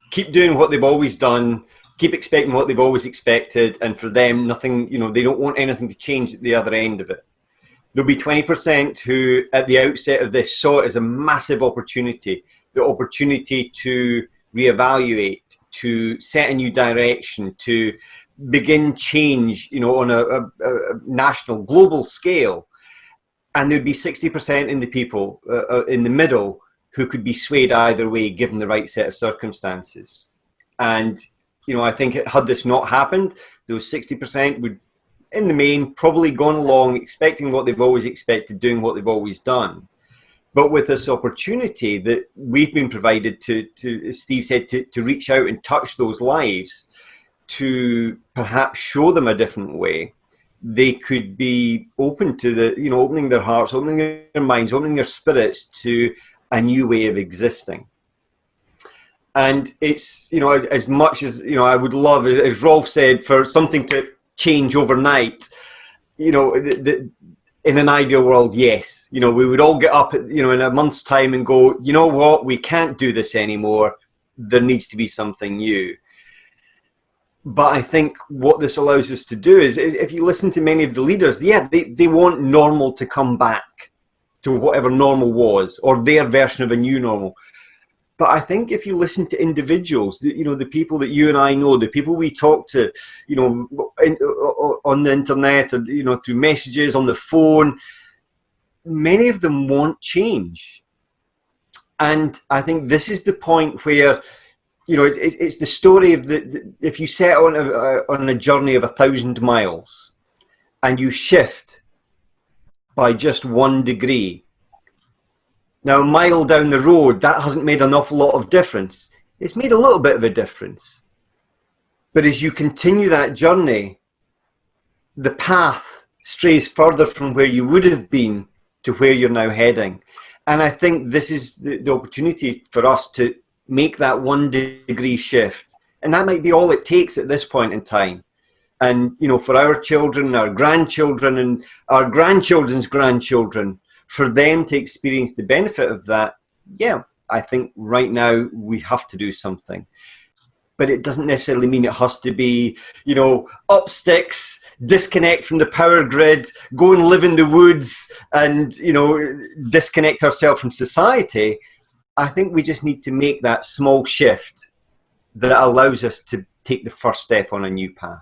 keep doing what they've always done, keep expecting what they've always expected, and for them, nothing, they don't want anything to change at the other end of it. There'll be 20% who, at the outset of this, saw it as a massive opportunity, the opportunity to reevaluate, to set a new direction, to begin change, on a national, global scale. And there'd be 60% in the people in the middle who could be swayed either way, given the right set of circumstances. And, I think had this not happened, those 60% would, in the main, probably gone along expecting what they've always expected, doing what they've always done. But with this opportunity that we've been provided to as Steve said, to reach out and touch those lives, to perhaps show them a different way, they could be open to opening their hearts, opening their minds, opening their spirits to a new way of existing. And it's, as much as, I would love, as Rolf said, for something to change overnight, in an ideal world, yes, we would all get up, in a month's time and go, you know what, we can't do this anymore. There needs to be something new. But I think what this allows us to do is, if you listen to many of the leaders, they want normal to come back to whatever normal was, or their version of a new normal. But I think if you listen to individuals, the people that you and I know, the people we talk to, on the internet, or, through messages, on the phone, many of them want change. And I think this is the point where, it's the story of if you set on a journey of 1,000 miles and you shift by just 1 degree. Now, a mile down the road, that hasn't made an awful lot of difference. It's made a little bit of a difference. But as you continue that journey, the path strays further from where you would have been to where you're now heading. And I think this is the opportunity for us to make that 1 degree shift. And that might be all it takes at this point in time. And, for our children, our grandchildren, and our grandchildren's grandchildren, for them to experience the benefit of that, I think right now we have to do something. But it doesn't necessarily mean it has to be, up sticks, disconnect from the power grid, go and live in the woods and, disconnect ourselves from society. I think we just need to make that small shift that allows us to take the first step on a new path.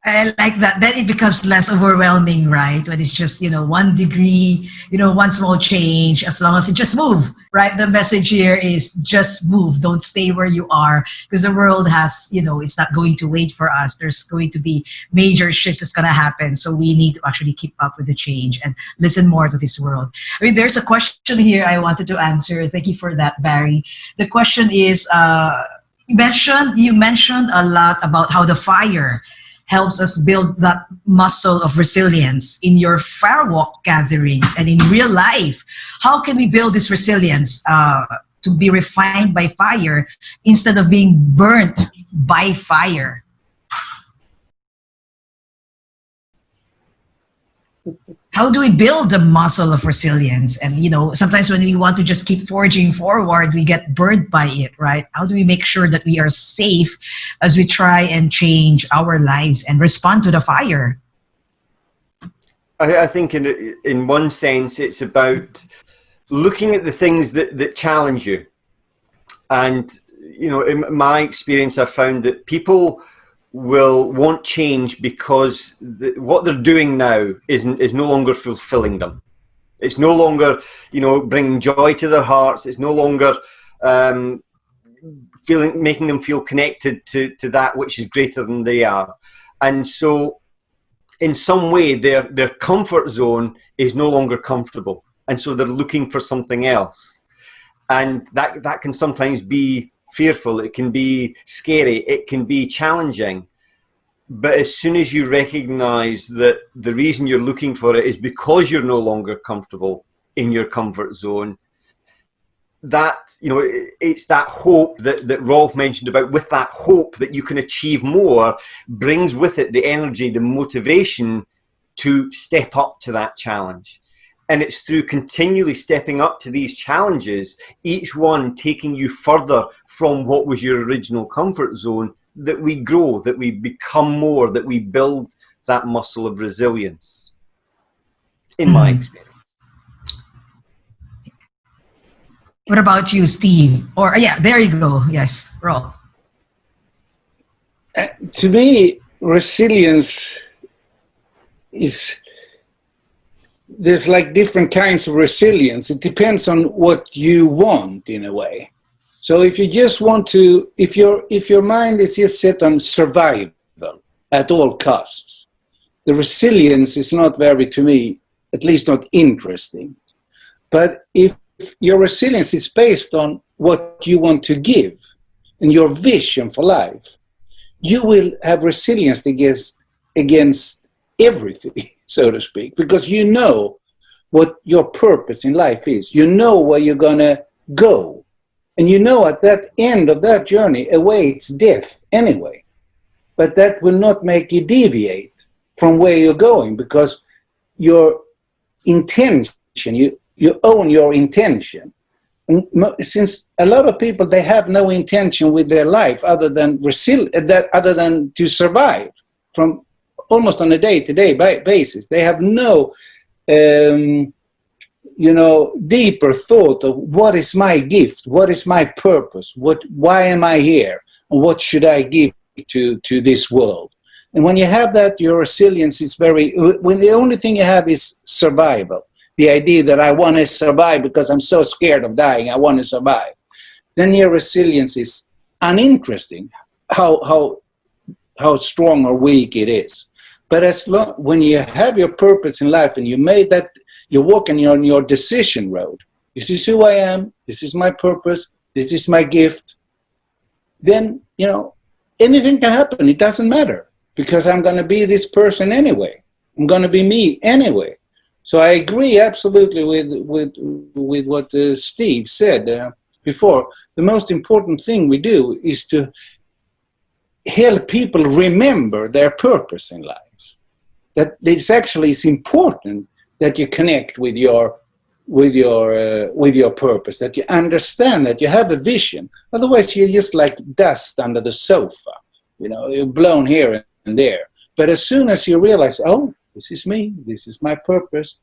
I like that. Then it becomes less overwhelming, right? When it's just, 1 degree, one small change, as long as you just move, right? The message here is just move. Don't stay where you are, because the world has, it's not going to wait for us. There's going to be major shifts that's going to happen. So we need to actually keep up with the change and listen more to this world. I mean, there's a question here I wanted to answer. Thank you for that, Barry. The question is, you mentioned a lot about how the fire helps us build that muscle of resilience in your firewalk gatherings and in real life. How can we build this resilience to be refined by fire instead of being burnt by fire? How do we build the muscle of resilience? And, sometimes when we want to just keep forging forward, we get burned by it, right? How do we make sure that we are safe as we try and change our lives and respond to the fire? I think in one sense, it's about looking at the things that challenge you. And, in my experience, I've found that people will want change because what they're doing now is no longer fulfilling them. It's no longer, bringing joy to their hearts. It's no longer making them feel connected to that which is greater than they are. And so in some way their comfort zone is no longer comfortable. And so they're looking for something else. And that can sometimes be fearful, it can be scary, it can be challenging. But as soon as you recognize that the reason you're looking for it is because you're no longer comfortable in your comfort zone, that, it's that hope that Rolf mentioned about. With that hope that you can achieve more, brings with it the energy, the motivation to step up to that challenge. And it's through continually stepping up to these challenges, each one taking you further from what was your original comfort zone, that we grow, that we become more, that we build that muscle of resilience, in my experience. What about you, Steve? Or, yeah, there you go. Yes, Rolf. To me, resilience is... There's like different kinds of resilience. It depends on what you want, in a way. So if you just want to, if your mind is just set on survival at all costs, the resilience is not very, to me, at least not interesting. But if your resilience is based on what you want to give and your vision for life, you will have resilience against everything, so to speak, because you know what your purpose in life is. You know where you're going to go. And you know at that end of that journey awaits death anyway. But that will not make you deviate from where you're going, because your intention, you own your intention. And since a lot of people, they have no intention with their life other than to survive from almost on a day-to-day basis. They have no, deeper thought of what is my gift, what is my purpose, why am I here, and what should I give to this world. And when you have that, your resilience is when the only thing you have is survival, the idea that I want to survive because I'm so scared of dying, I want to survive, then your resilience is uninteresting, how strong or weak it is. But when you have your purpose in life and you made that, you're walking on your decision road. This is who I am. This is my purpose. This is my gift. Then, anything can happen. It doesn't matter, because I'm going to be this person anyway. I'm going to be me anyway. So I agree absolutely with what Steve said before. The most important thing we do is to help people remember their purpose in life. That it's important that you connect with your purpose, that you understand that you have a vision. Otherwise, you're just like dust under the sofa. You're blown here and there. But as soon as you realize, oh, this is me, this is my purpose,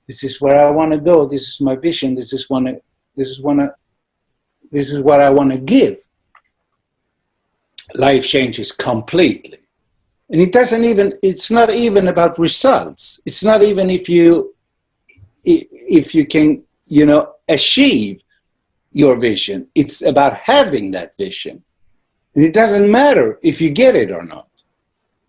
this is where I want to go, this is my vision, this is what I want to give, life changes completely. And it's not even about results. It's not even if you can, achieve your vision. It's about having that vision. And it doesn't matter if you get it or not.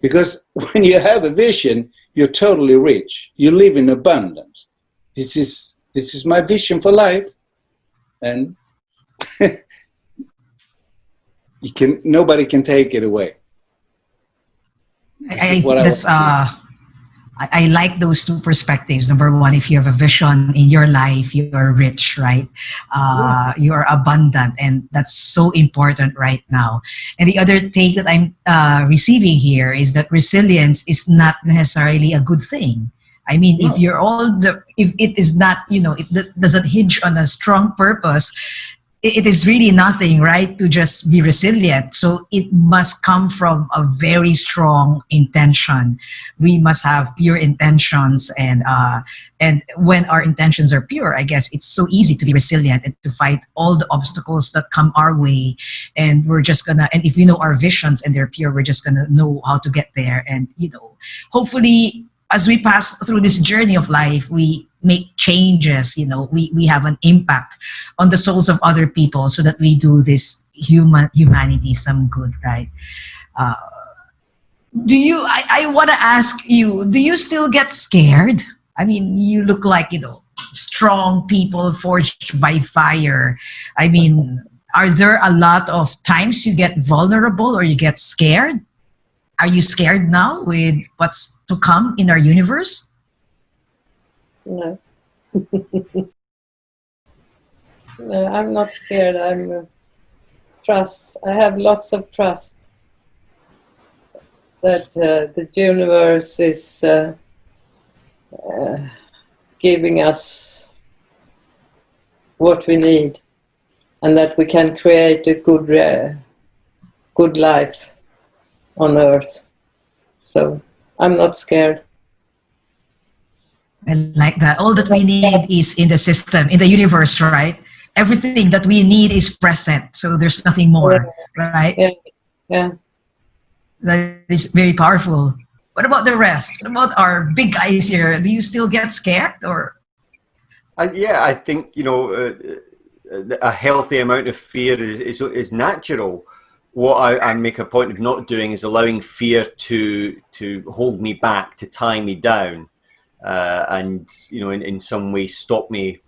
Because when you have a vision, you're totally rich. You live in abundance. This is my vision for life. And nobody can take it away. I like those two perspectives. Number one, if you have a vision in your life, you're rich, right? You are abundant, and that's so important right now. And the other take that I'm receiving here is that resilience is not necessarily a good thing. I mean, if it is not, if it doesn't hinge on a strong purpose, it is really nothing, right, to just be resilient. So it must come from a very strong intention. We must have pure intentions, and when our intentions are pure, I guess it's so easy to be resilient and to fight all the obstacles that come our way. And and if we know our visions and they're pure, we're just gonna know how to get there. And hopefully, as we pass through this journey of life, we make changes, we have an impact on the souls of other people so that we do this humanity some good, right? I want to ask you, do you still get scared? I mean, you look like, strong people forged by fire. I mean, are there a lot of times you get vulnerable or you get scared? Are you scared now with what's to come in our universe? No. No, I'm not scared. I'm trust. I have lots of trust that the universe is giving us what we need, and that we can create a good life on Earth. So I'm not scared. I like that. All that we need is in the system, in the universe, right? Everything that we need is present. So there's nothing more, right? Yeah. That is very powerful. What about the rest? What about our big guys here? Do you still get scared, or? I think a healthy amount of fear is natural. What I make a point of not doing is allowing fear to hold me back, to tie me down, and in some way stop me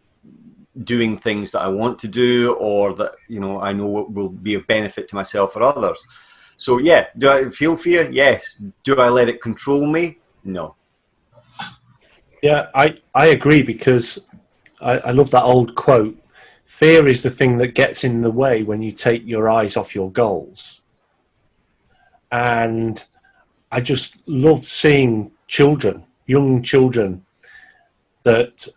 doing things that I want to do, or that I know will be of benefit to myself or others. So yeah, do I feel fear? Yes. Do I let it control me? No. Yeah, I agree, because I love that old quote. Fear is the thing that gets in the way when you take your eyes off your goals. And I just love seeing young children that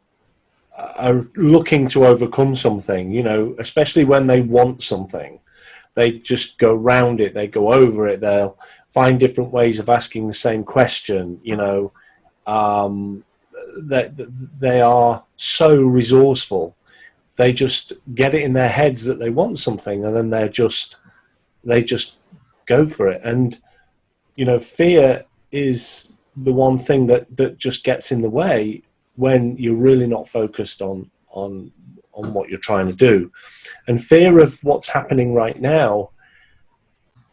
are looking to overcome something, especially when they want something. They just go round it, they go over it, they'll find different ways of asking the same question, they are so resourceful. They just get it in their heads that they want something, and then they just go for it. And fear is the one thing that just gets in the way when you're really not focused on what you're trying to do. And fear of what's happening right now,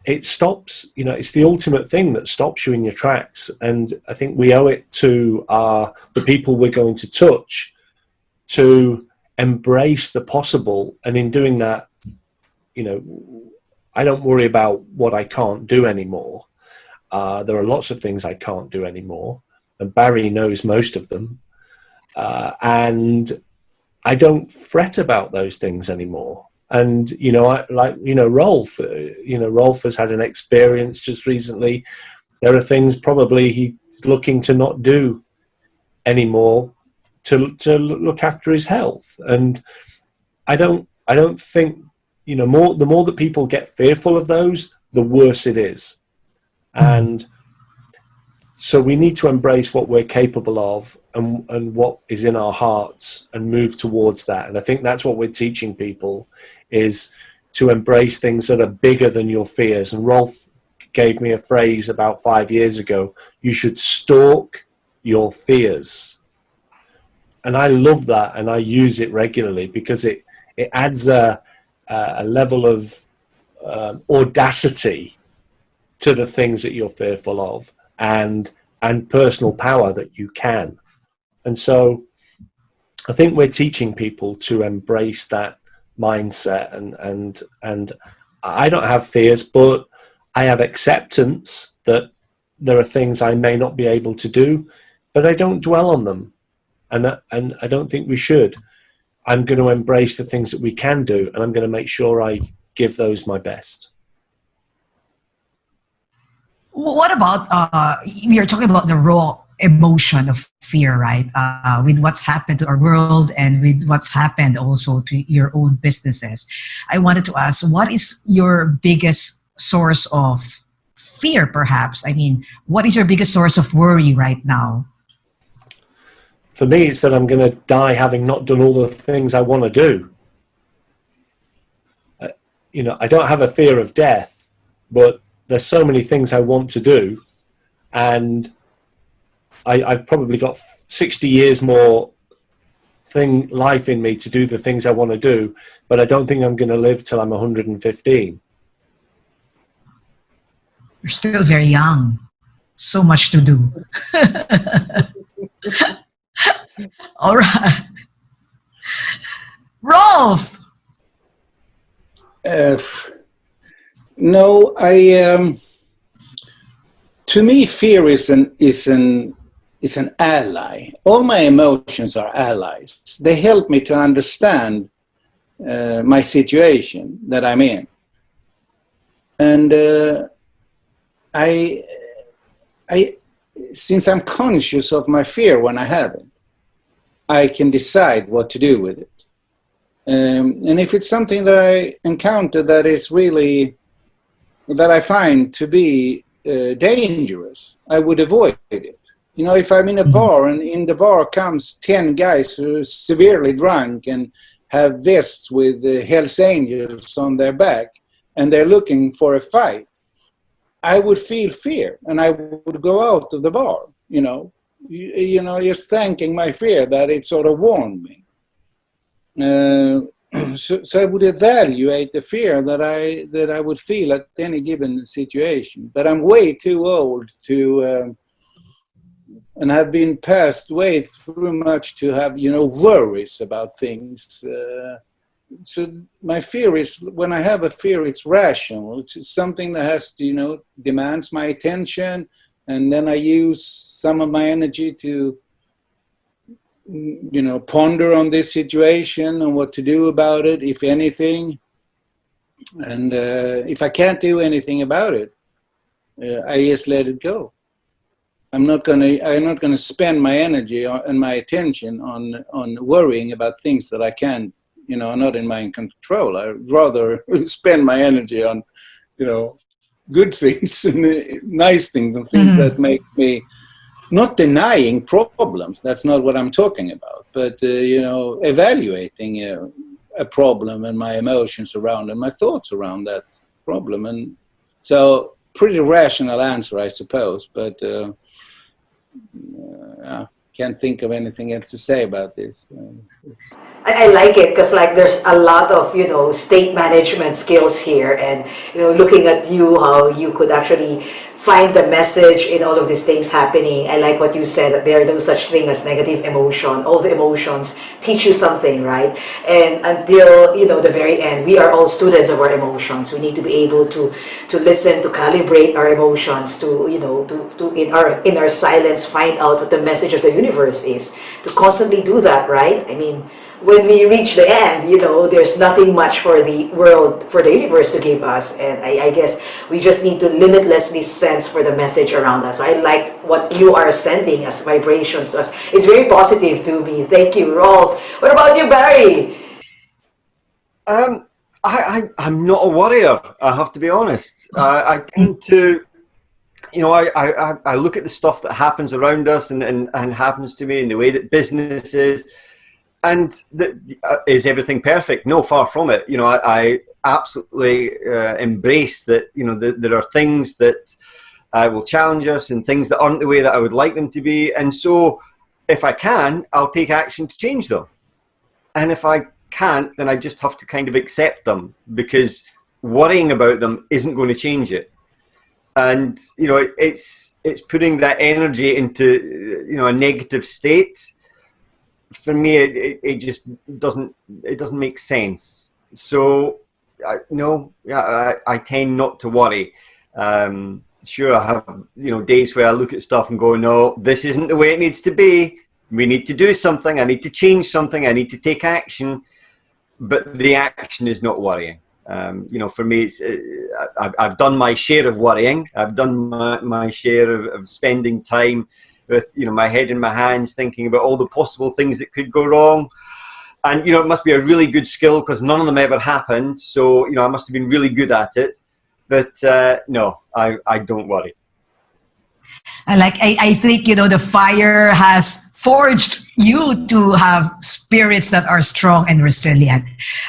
it stops, it's the ultimate thing that stops you in your tracks. And I think we owe it to the people we're going to touch to embrace the possible. And in doing that, I don't worry about what I can't do anymore. There are lots of things I can't do anymore, and Barry knows most of them. And I don't fret about those things anymore. And, Rolf, Rolf has had an experience just recently. There are things probably he's looking to not do anymore to look after his health. And I don't think, the more that people get fearful of those, the worse it is. And so we need to embrace what we're capable of and what is in our hearts and move towards that. And I think that's what we're teaching people, is to embrace things that are bigger than your fears. And Rolf gave me a phrase about 5 years ago. You should stalk your fears. And I love that, and I use it regularly because it adds a level of audacity to the things that you're fearful of, and personal power that you can. And so I think we're teaching people to embrace that mindset, and I don't have fears, but I have acceptance that there are things I may not be able to do, but I don't dwell on them. And I don't think we should. I'm going to embrace the things that we can do, and I'm going to make sure I give those my best. What about we are talking about the raw emotion of fear, right? With what's happened to our world and with what's happened also to your own businesses. I wanted to ask, what is your biggest source of fear, perhaps? I mean, what is your biggest source of worry right now? For me, it's that I'm going to die having not done all the things I want to do. I don't have a fear of death, but there's so many things I want to do, and I've probably got 60 years more life in me to do the things I want to do, but I don't think I'm going to live till I'm 115. You're still very young. So much to do. All right. Rolf! No, to me, fear is an ally. All my emotions are allies. They help me to understand my situation that I'm in. And since I'm conscious of my fear when I have it, I can decide what to do with it. And if it's something that I encounter that is really, that I find to be dangerous, I would avoid it. If I'm in a bar and in the bar comes 10 guys who are severely drunk and have vests with Hells Angels on their back, and they're looking for a fight, I would feel fear and I would go out of the bar, just thanking my fear that it sort of warned me. So I would evaluate the fear that I would feel at any given situation. But I'm way too old to, and have been passed way too much to have, worries about things. So my fear is, when I have a fear, it's rational. It's something that has to, demands my attention, and then I use some of my energy to, ponder on this situation and what to do about it, if anything. And if I can't do anything about it, I just let it go. I'm not gonna spend my energy and my attention on worrying about things that I can't, not in my control. I'd rather spend my energy on, good things and nice things and things that make me, not denying problems. That's not what I'm talking about. But, evaluating a problem and my emotions around and my thoughts around that problem. And so pretty rational answer, I suppose. But can't think of anything else to say about this. I like it because there's a lot of state management skills here, and looking at you, how you could actually find the message in all of these things happening. I like what you said, that there are no such thing as negative emotion. All the emotions teach you something, right? And until the very end, we are all students of our emotions. We need to be able to listen, to calibrate our emotions, to in our silence find out what the message of the universe is. To constantly do that, right? I mean, when we reach the end, there's nothing much for the world, for the universe to give us. And I guess we just need to limitlessly sense for the message around us. I like what you are sending as vibrations to us. It's very positive to me. Thank you, Rolf. What about you, Barry? I'm not a worrier, I have to be honest. I tend to, I look at the stuff that happens around us and happens to me, and the way that business is. And is everything perfect? No, far from it. absolutely embrace that, there are things that will challenge us and things that aren't the way that I would like them to be. And so if I can, I'll take action to change them. And if I can't, then I just have to kind of accept them, because worrying about them isn't going to change it. And it's putting that energy into a negative state. For me, it just doesn't make sense. So I tend not to worry. Sure, I have days where I look at stuff and go, no, this isn't the way it needs to be. We need to do something. I need to change something. I need to take action. But the action is not worrying. For me, it's I've done my share of worrying. I've done my share of spending time with my head in my hands, thinking about all the possible things that could go wrong. And it must be a really good skill, because none of them ever happened. So I must have been really good at it. But no, I don't worry. I think the fire has forged you to have spirits that are strong and resilient.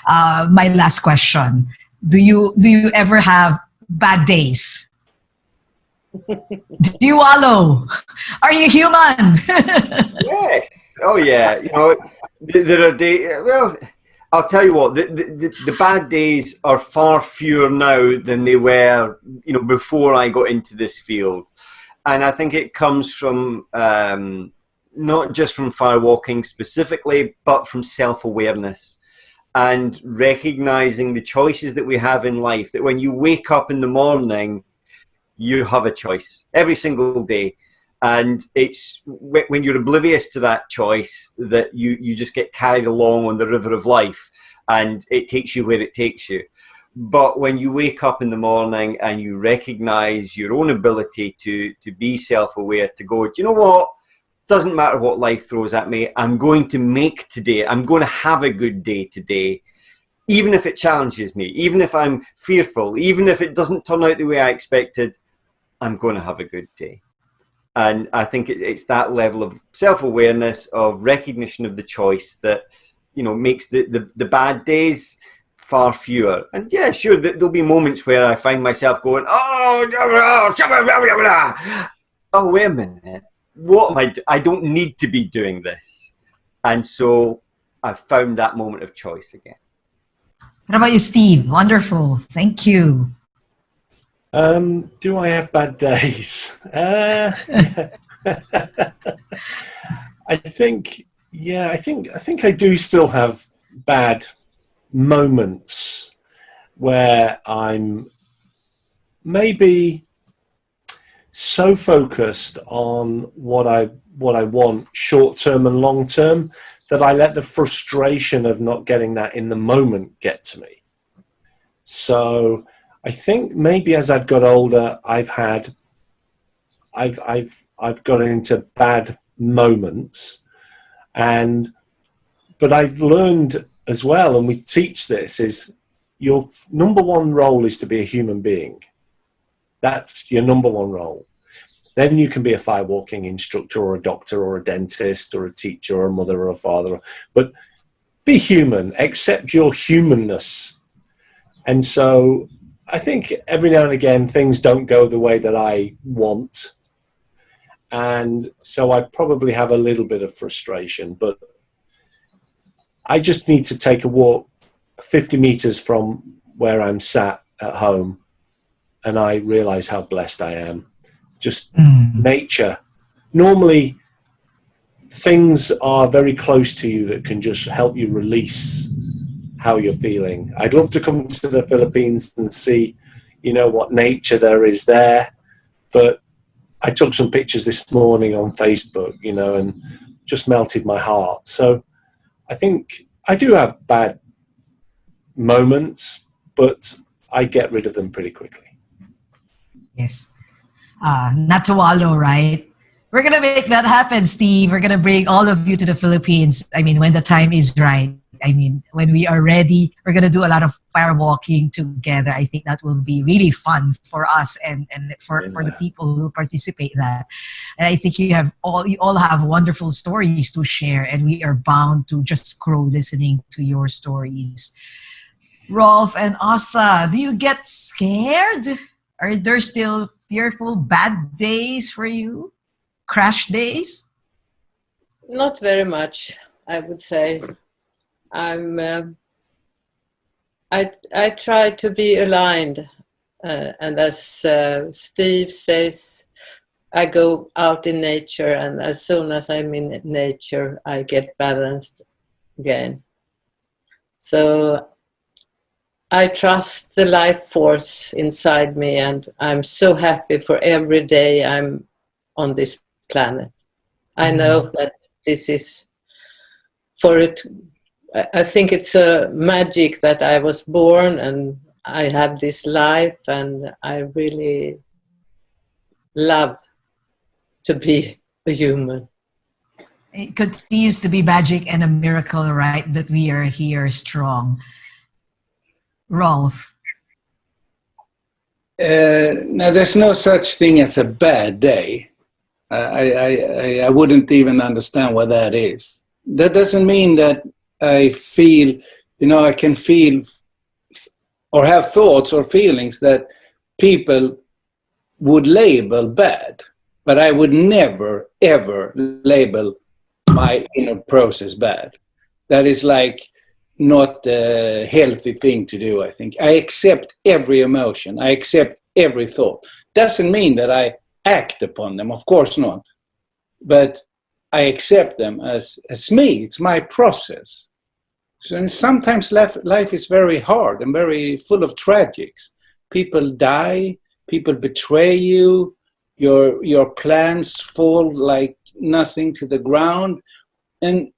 My last question: Do you ever have bad days? Do you wallow? Are you human? Yes. Oh yeah. There are days. Well, I'll tell you what. The bad days are far fewer now than they were, before I got into this field. And I think it comes from not just from firewalking specifically, but from self-awareness and recognizing the choices that we have in life. That when you wake up in the morning, you have a choice every single day. And it's when you're oblivious to that choice that you just get carried along on the river of life, and it takes you where it takes you. But when you wake up in the morning and you recognize your own ability to be self-aware, to go, do you know what? Doesn't matter what life throws at me. I'm going to make today. I'm going to have a good day today. Even if it challenges me, even if I'm fearful, even if it doesn't turn out the way I expected, I'm going to have a good day. And I think it's that level of self-awareness, of recognition of the choice that, makes the bad days far fewer. And yeah, sure, there'll be moments where I find myself going, oh, wait a minute. What am I don't need to be doing this. And so I've found that moment of choice again. What about you, Steve? Wonderful. Thank you. Do I have bad days? I think I do still have bad moments where I'm maybe so focused on what I want short term and long term that I let the frustration of not getting that in the moment get to me. So I think maybe as I've got older, I've got into bad moments, but I've learned as well, and we teach this, is your number one role is to be a human being. That's your number one role. Then you can be a firewalking instructor or a doctor or a dentist or a teacher or a mother or a father, but be human, accept your humanness. And so I think every now and again things don't go the way that I want. And so I probably have a little bit of frustration, but I just need to take a walk 50 meters from where I'm sat at home, and I realize how blessed I am. Just nature. Normally, things are very close to you that can just help you release how you're feeling. I'd love to come to the Philippines and see, what nature there is there. But I took some pictures this morning on Facebook, and just melted my heart. So I think I do have bad moments, but I get rid of them pretty quickly. Yes. Not to wallow, right? We're going to make that happen, Steve. We're going to bring all of you to the Philippines. I mean, when the time is right. I mean, when we are ready, we're going to do a lot of firewalking together. I think that will be really fun for us and for the people who participate in that. And I think you all have wonderful stories to share, and we are bound to just grow listening to your stories. Rolf and Asa, do you get scared? Are there still fearful bad days for you? Crash days? Not very much, I would say. I'm. I try to be aligned, and as Steve says, I go out in nature, and as soon as I'm in nature, I get balanced again. So I trust the life force inside me, and I'm so happy for every day I'm on this planet. I know that this is for it. I think it's a magic that I was born and I have this life, and I really love to be a human. It continues to be magic and a miracle, right? That we are here strong. Rolf. Now, there's no such thing as a bad day. I wouldn't even understand what that is. That doesn't mean that I feel, I can feel or have thoughts or feelings that people would label bad, but I would never, ever label my inner process bad. That is like not a healthy thing to do, I think. I accept every emotion. I accept every thought. Doesn't mean that I act upon them, of course not. But I accept them as me. It's my process. So sometimes life is very hard and very full of tragics. People die, people betray you, your plans fall like nothing to the ground. And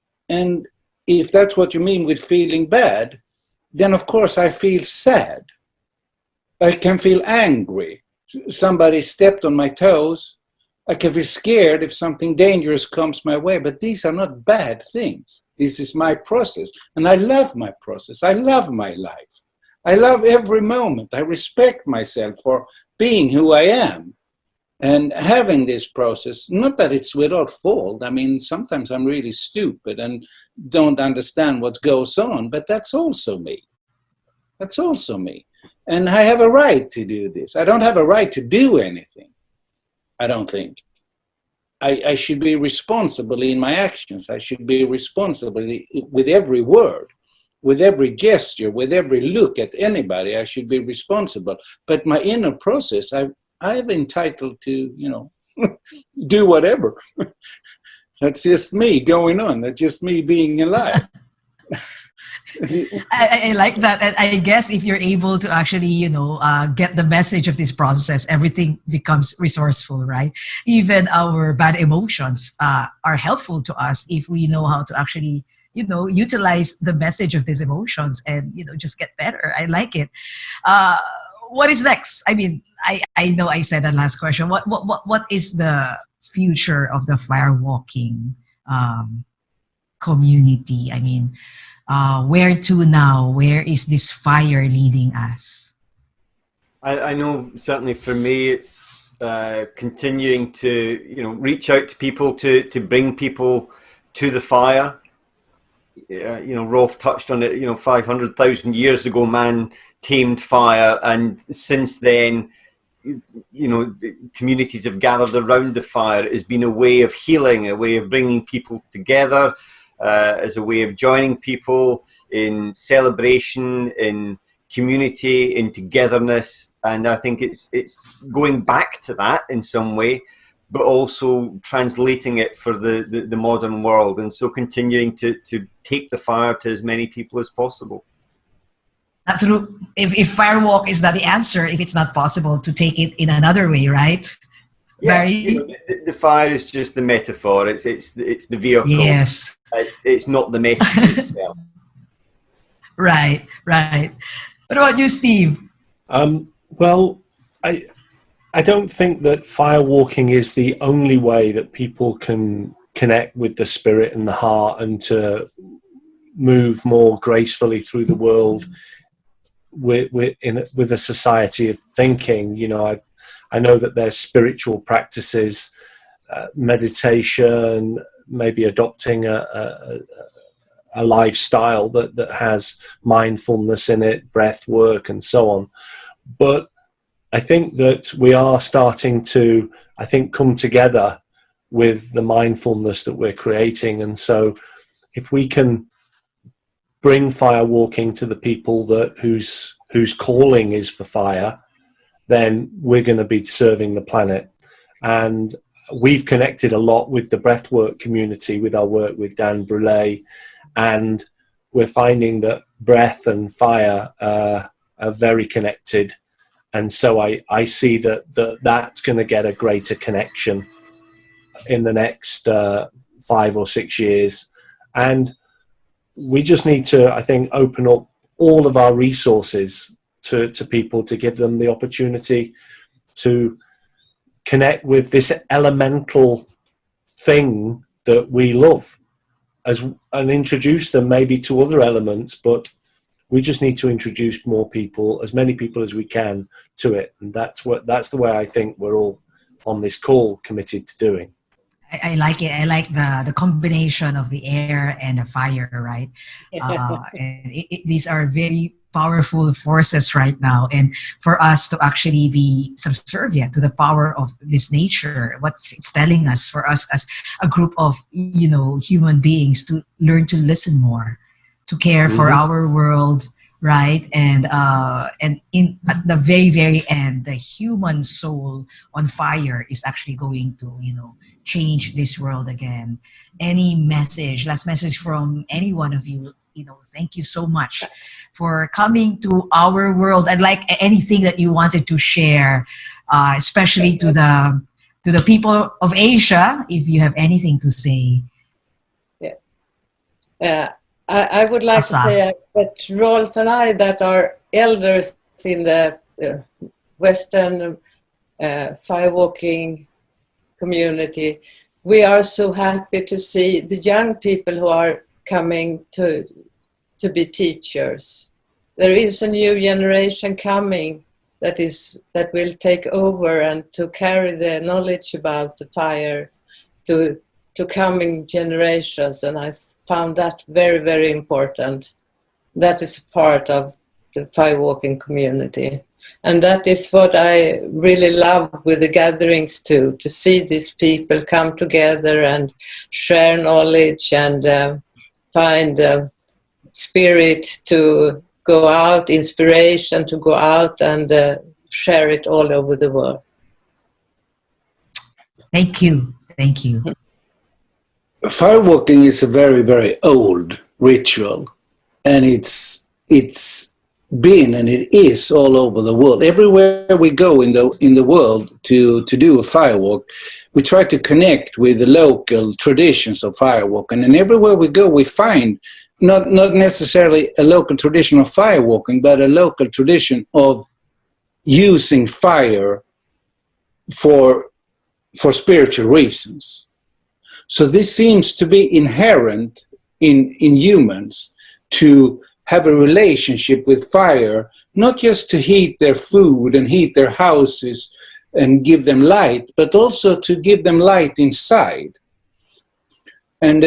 if that's what you mean with feeling bad, then of course I feel sad. I can feel angry. Somebody stepped on my toes. I can feel scared if something dangerous comes my way, but these are not bad things. This is my process, and I love my process. I love my life. I love every moment. I respect myself for being who I am and having this process. Not that it's without fault. I mean, sometimes I'm really stupid and don't understand what goes on, but that's also me. That's also me. And I have a right to do this. I don't have a right to do anything. I don't think. I should be responsible in my actions. I should be responsible with every word, with every gesture, with every look at anybody. I should be responsible. But my inner process, I'm entitled to, do whatever. That's just me going on. That's just me being alive. I like that. And I guess if you're able to actually, get the message of this process, everything becomes resourceful, right? Even our bad emotions are helpful to us if we know how to actually, utilize the message of these emotions and, just get better. I like it. What is next? I mean, I know I said that last question. What is the future of the firewalking community? I mean, where to now? Where is this fire leading us? I know certainly for me, it's continuing to reach out to people to bring people to the fire. Rolf touched on it. 500,000 years ago, man tamed fire, and since then, communities have gathered around the fire. It has been a way of healing, a way of bringing people together, as a way of joining people in celebration, in community, in togetherness. And I think it's going back to that in some way, but also translating it for the modern world. And so continuing to take the fire to as many people as possible. Through, if firewalk is not the answer, if it's not possible to take it in another way, right? Yeah, the fire is just the metaphor. It's the vehicle. Yes. It's not the message itself. Right. What about you, Steve? Well, I don't think that firewalking is the only way that people can connect with the spirit and the heart and to move more gracefully through the world with a society of thinking. I know that there's spiritual practices, meditation, maybe adopting a a lifestyle that has mindfulness in it, breath work, and so on. But I think that we are starting to, come together with the mindfulness that we're creating. And so if we can bring fire walking to the people whose calling is for fire, then we're going to be serving the planet. And we've connected a lot with the breathwork community with our work with Dan Brule, and we're finding that breath and fire are very connected. And so I see that's going to get a greater connection in the next 5 or 6 years. And we just need to, I think, open up all of our resources to people, to give them the opportunity to connect with this elemental thing that we love, and introduce them maybe to other elements. But we just need to introduce more people, as many people as we can, to it. And that's the way I think we're all on this call committed to doing. I like it. I like the combination of the air and the fire, right? And these are very powerful forces right now. And for us to actually be subservient to the power of this nature, what's it's telling us, for us as a group of, human beings, to learn to listen more, to care for our world, right? And in at the very, very end, the human soul on fire is actually going to, change this world again. Any message, last message from any one of you? Thank you so much for coming to our world. I'd like anything that you wanted to share, especially to the people of Asia, if you have anything to say. Yeah. I would like to say that Rolf and I, that are elders in the Western firewalking community, we are so happy to see the young people who are coming to be teachers. There is a new generation coming that will take over and to carry the knowledge about the fire to coming generations, and I found that very, very important. That is part of the firewalking community. And that is what I really love with the gatherings too, to see these people come together and share knowledge and find spirit to go out, inspiration to go out and share it all over the world. Thank you. Thank you. Firewalking is a very, very old ritual, and it's been and it is all over the world. Everywhere we go in the world to do a firewalk, we try to connect with the local traditions of firewalking, and everywhere we go we find not necessarily a local tradition of firewalking, but a local tradition of using fire for spiritual reasons. So this seems to be inherent in humans, to have a relationship with fire, not just to heat their food and heat their houses and give them light, but also to give them light inside. And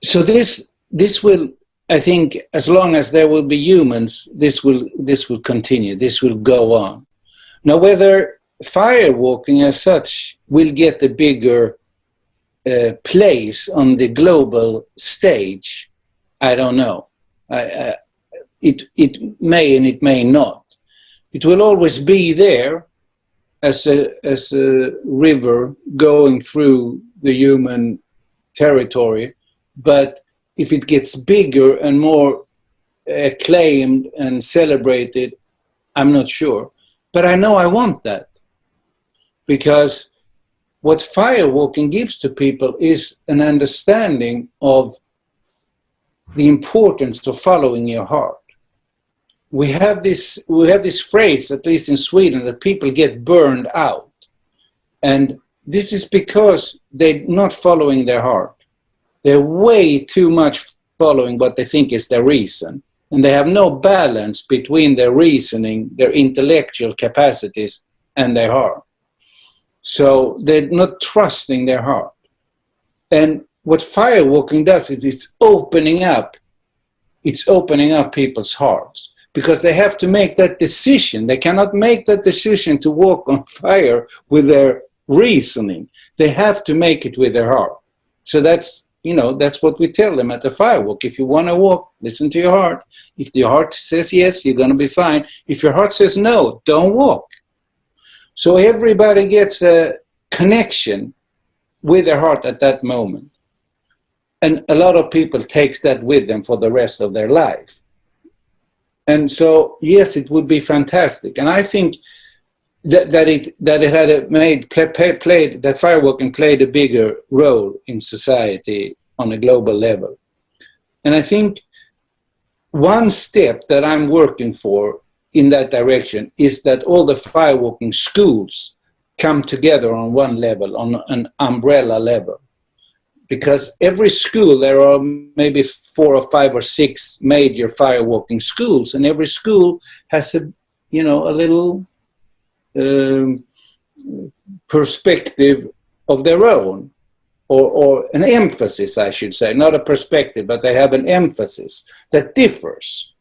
so this will, I think, as long as there will be humans, this will continue, this will go on. Now, whether firewalking as such will get a bigger place on the global stage, I don't know. It may and it may not. It will always be there as a river going through the human territory, but if it gets bigger and more acclaimed and celebrated, I'm not sure. But I know I want that, because what firewalking gives to people is an understanding of the importance of following your heart. We have this phrase, at least in Sweden, that people get burned out. And this is because they're not following their heart. They're way too much following what they think is their reason. And they have no balance between their reasoning, their intellectual capacities, and their heart. So they're not trusting their heart. And what firewalking does is it's opening up people's hearts, because they have to make that decision. They cannot make that decision to walk on fire with their reasoning. They have to make it with their heart. So that's what we tell them at the firewalk. If you want to walk, listen to your heart. If your heart says yes, you're going to be fine. If your heart says no, don't walk. So everybody gets a connection with their heart at that moment. And a lot of people takes that with them for the rest of their life. And so, yes, it would be fantastic. And I think that firewalking played a bigger role in society on a global level. And I think one step that I'm working for in that direction is that all the firewalking schools come together on one level, on an umbrella level. Because every school, there are maybe 4 or 5 or 6 major firewalking schools, and every school has a little perspective of their own, or an emphasis, I should say, not a perspective, but they have an emphasis that differs.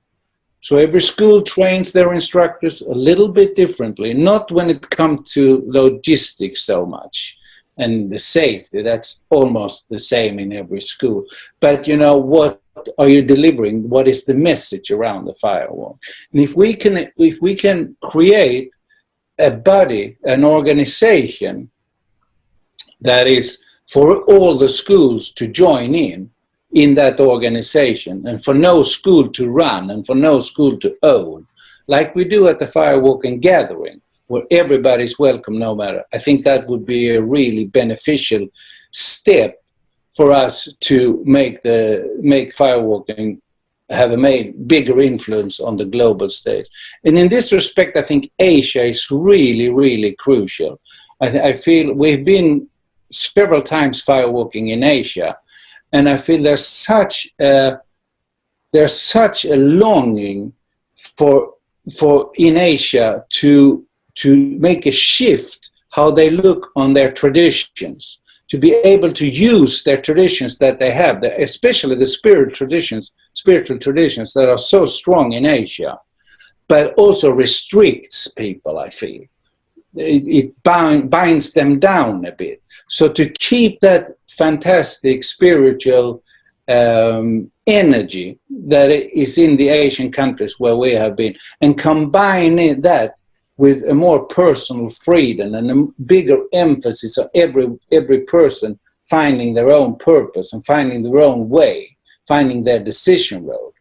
So every school trains their instructors a little bit differently, not when it comes to logistics so much. And the safety, that's almost the same in every school. But what are you delivering? What is the message around the firewall? And if we can create a body, an organization that is for all the schools to join in that organization, and for no school to run and for no school to own, like we do at the firewalking gathering, where everybody's welcome no matter. I think that would be a really beneficial step for us to make firewalking have a bigger influence on the global stage. And in this respect, I think Asia is really, really crucial. I feel we've been several times firewalking in Asia, and I feel there's such a longing for in Asia to make a shift how they look on their traditions, to be able to use their traditions that they have, especially the spiritual traditions that are so strong in Asia, but also restricts people, I feel. It binds them down a bit. So to keep that fantastic spiritual energy that is in the Asian countries where we have been, and combine that with a more personal freedom and a bigger emphasis on every person finding their own purpose and finding their own way, finding their decision road.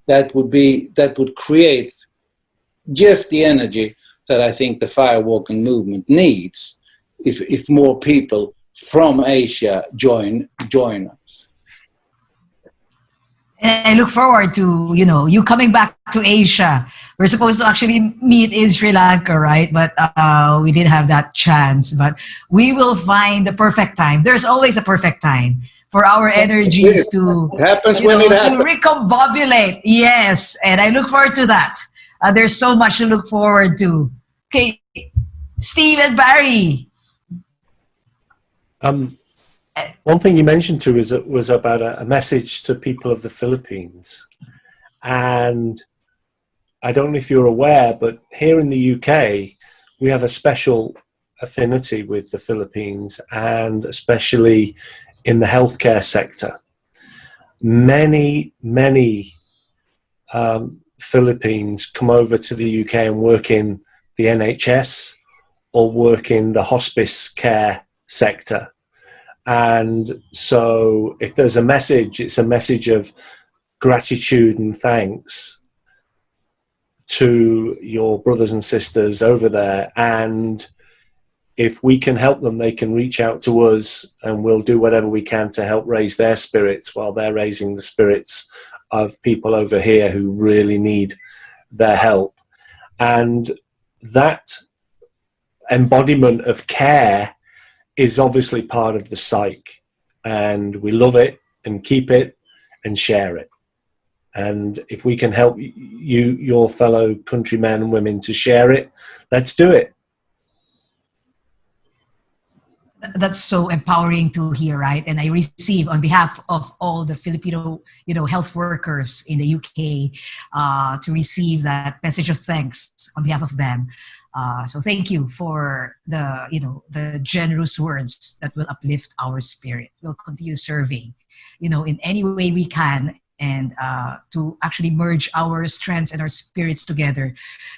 That would create just the energy that I think the firewalking movement needs if more people from Asia join us. And I look forward to, you coming back to Asia. We're supposed to actually meet in Sri Lanka, right? But we didn't have that chance. But we will find the perfect time. There's always a perfect time for our energies to recombobulate. Yes, and I look forward to that. There's so much to look forward to. Okay, Steve and Barry. One thing you mentioned too was about a message to people of the Philippines. And I don't know if you're aware, but here in the UK, we have a special affinity with the Philippines, and especially in the healthcare sector. Many Philippines come over to the UK and work in the NHS or work in the hospice care sector. And so if there's a message, it's a message of gratitude and thanks to your brothers and sisters over there. And if we can help them, they can reach out to us, and we'll do whatever we can to help raise their spirits while they're raising the spirits of people over here who really need their help. And that embodiment of care is obviously part of the psyche, and we love it and keep it and share it. And if we can help you, your fellow countrymen and women, to share it, let's do it. that's so empowering to hear, right? And I receive on behalf of all the Filipino, health workers in the UK, to receive that message of thanks on behalf of them. So thank you for the generous words that will uplift our spirit. We'll continue serving, in any way we can, and to actually merge our strengths and our spirits together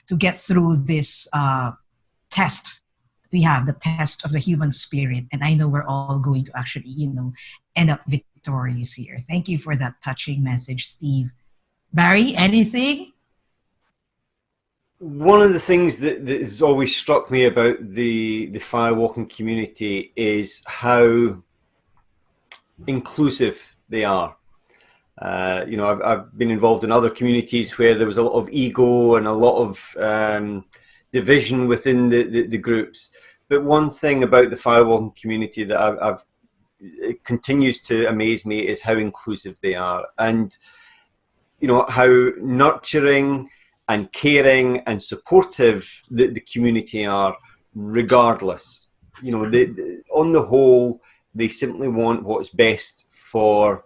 to get through this test. We have the test of the human spirit, and I know we're all going to actually, end up victorious here. Thank you for that touching message, Steve. Barry, anything? One of the things that has always struck me about the firewalking community is how inclusive they are. I've been involved in other communities where there was a lot of ego and a lot of division within the groups. But one thing about the firewalking community that it continues to amaze me is how inclusive they are, and how nurturing and caring and supportive the community are, regardless. On the whole, they simply want what's best for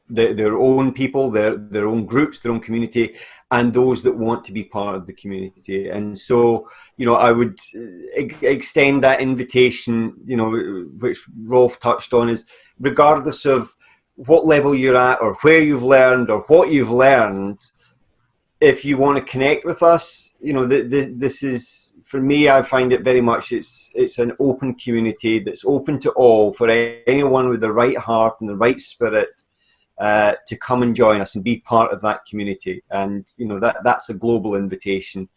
their own people, their own groups, their own community, and those that want to be part of the community. And so, I would extend that invitation, which Rolf touched on, is regardless of what level you're at or where you've learned or what you've learned, if you want to connect with us, this is, for me, I find it very much, it's an open community that's open to all, for anyone with the right heart and the right spirit to come and join us and be part of that community. And that's a global invitation.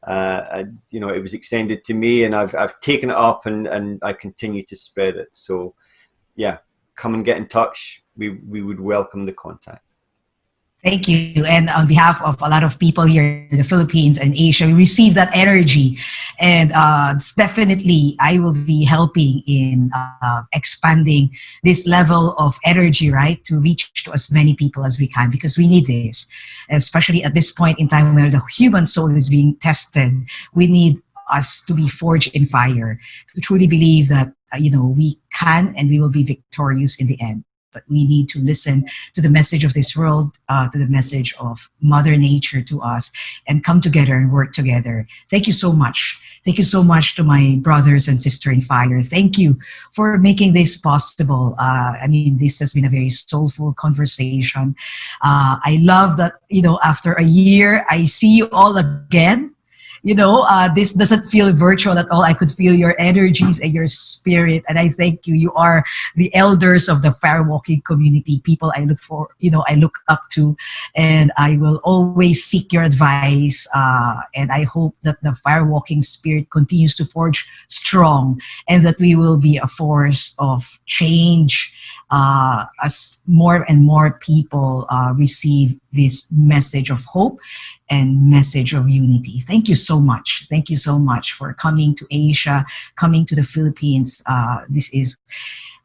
It was extended to me, and I've taken it up, and I continue to spread it. So yeah, come and get in touch. We would welcome the contact. Thank you. And on behalf of a lot of people here in the Philippines and Asia, we receive that energy. And definitely, I will be helping in expanding this level of energy, right, to reach to as many people as we can, because we need this, especially at this point in time where the human soul is being tested. We need us to be forged in fire, to truly believe that, we can and we will be victorious in the end. But we need to listen to the message of this world, to the message of Mother Nature to us, and come together and work together. Thank you so much. Thank you so much to my brothers and sisters in fire. Thank you for making this possible. This has been a very soulful conversation. I love that, after a year, I see you all again. This doesn't feel virtual at all. I could feel your energies and your spirit, and I thank you. You are the elders of the firewalking community, people I look up to, and I will always seek your advice. And I hope that the firewalking spirit continues to forge strong, and that we will be a force of change as more and more people receive this message of hope and message of unity. Thank you so much. Thank you so much for coming to Asia, coming to the Philippines. This is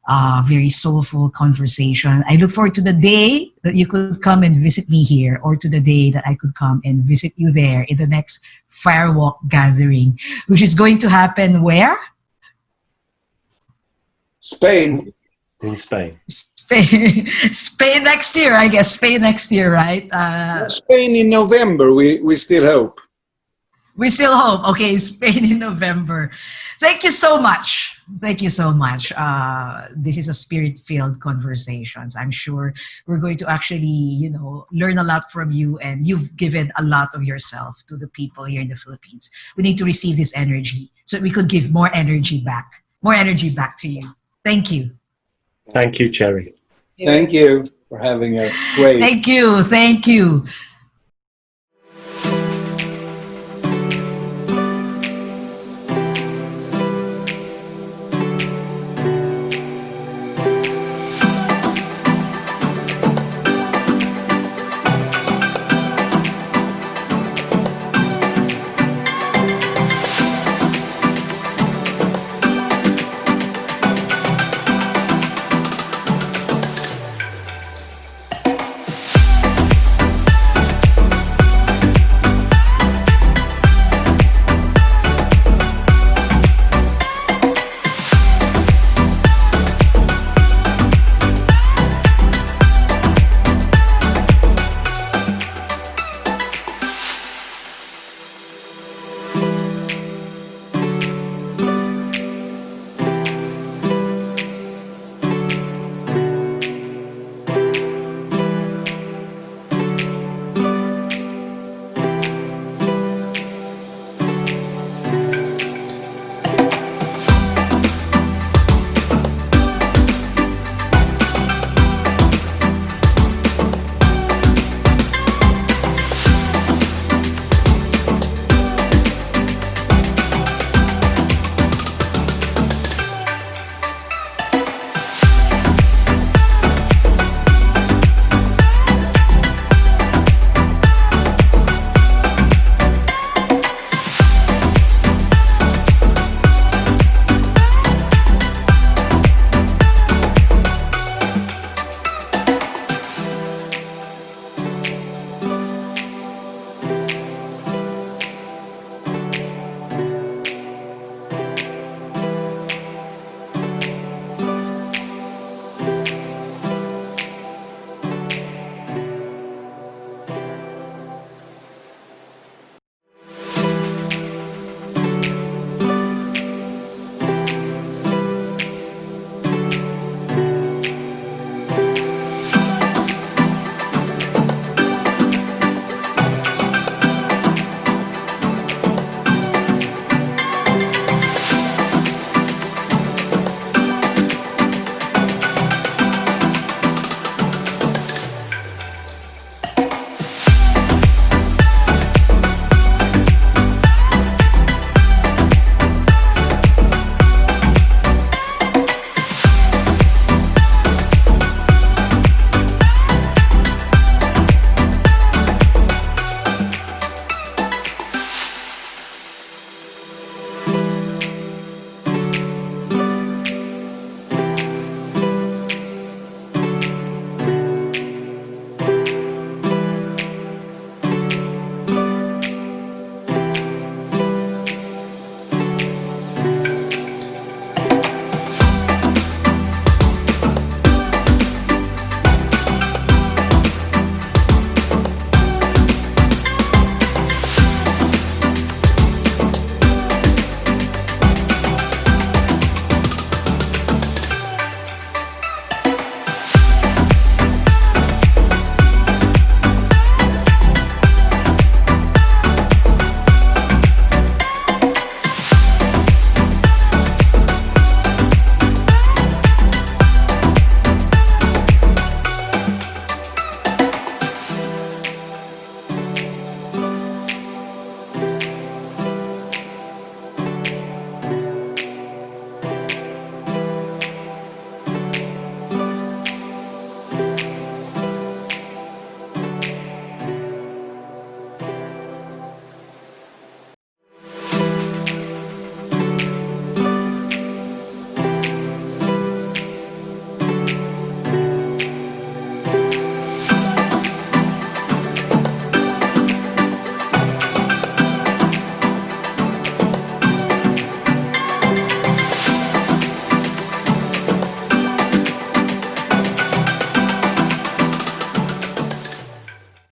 a very soulful conversation. I look forward to the day that you could come and visit me here, or to the day that I could come and visit you there in the next Firewalk gathering, which is going to happen where? Spain. In Spain. Spain next year, I guess. Spain next year, right? Spain in November, we still hope. We still hope. Okay, Spain in November. Thank you so much. Thank you so much. This is a spirit-filled conversations. I'm sure we're going to actually, learn a lot from you, and you've given a lot of yourself to the people here in the Philippines. We need to receive this energy so we could give more energy back to you. Thank you. Thank you, Cherry. Thank you for having us. Great. Thank you.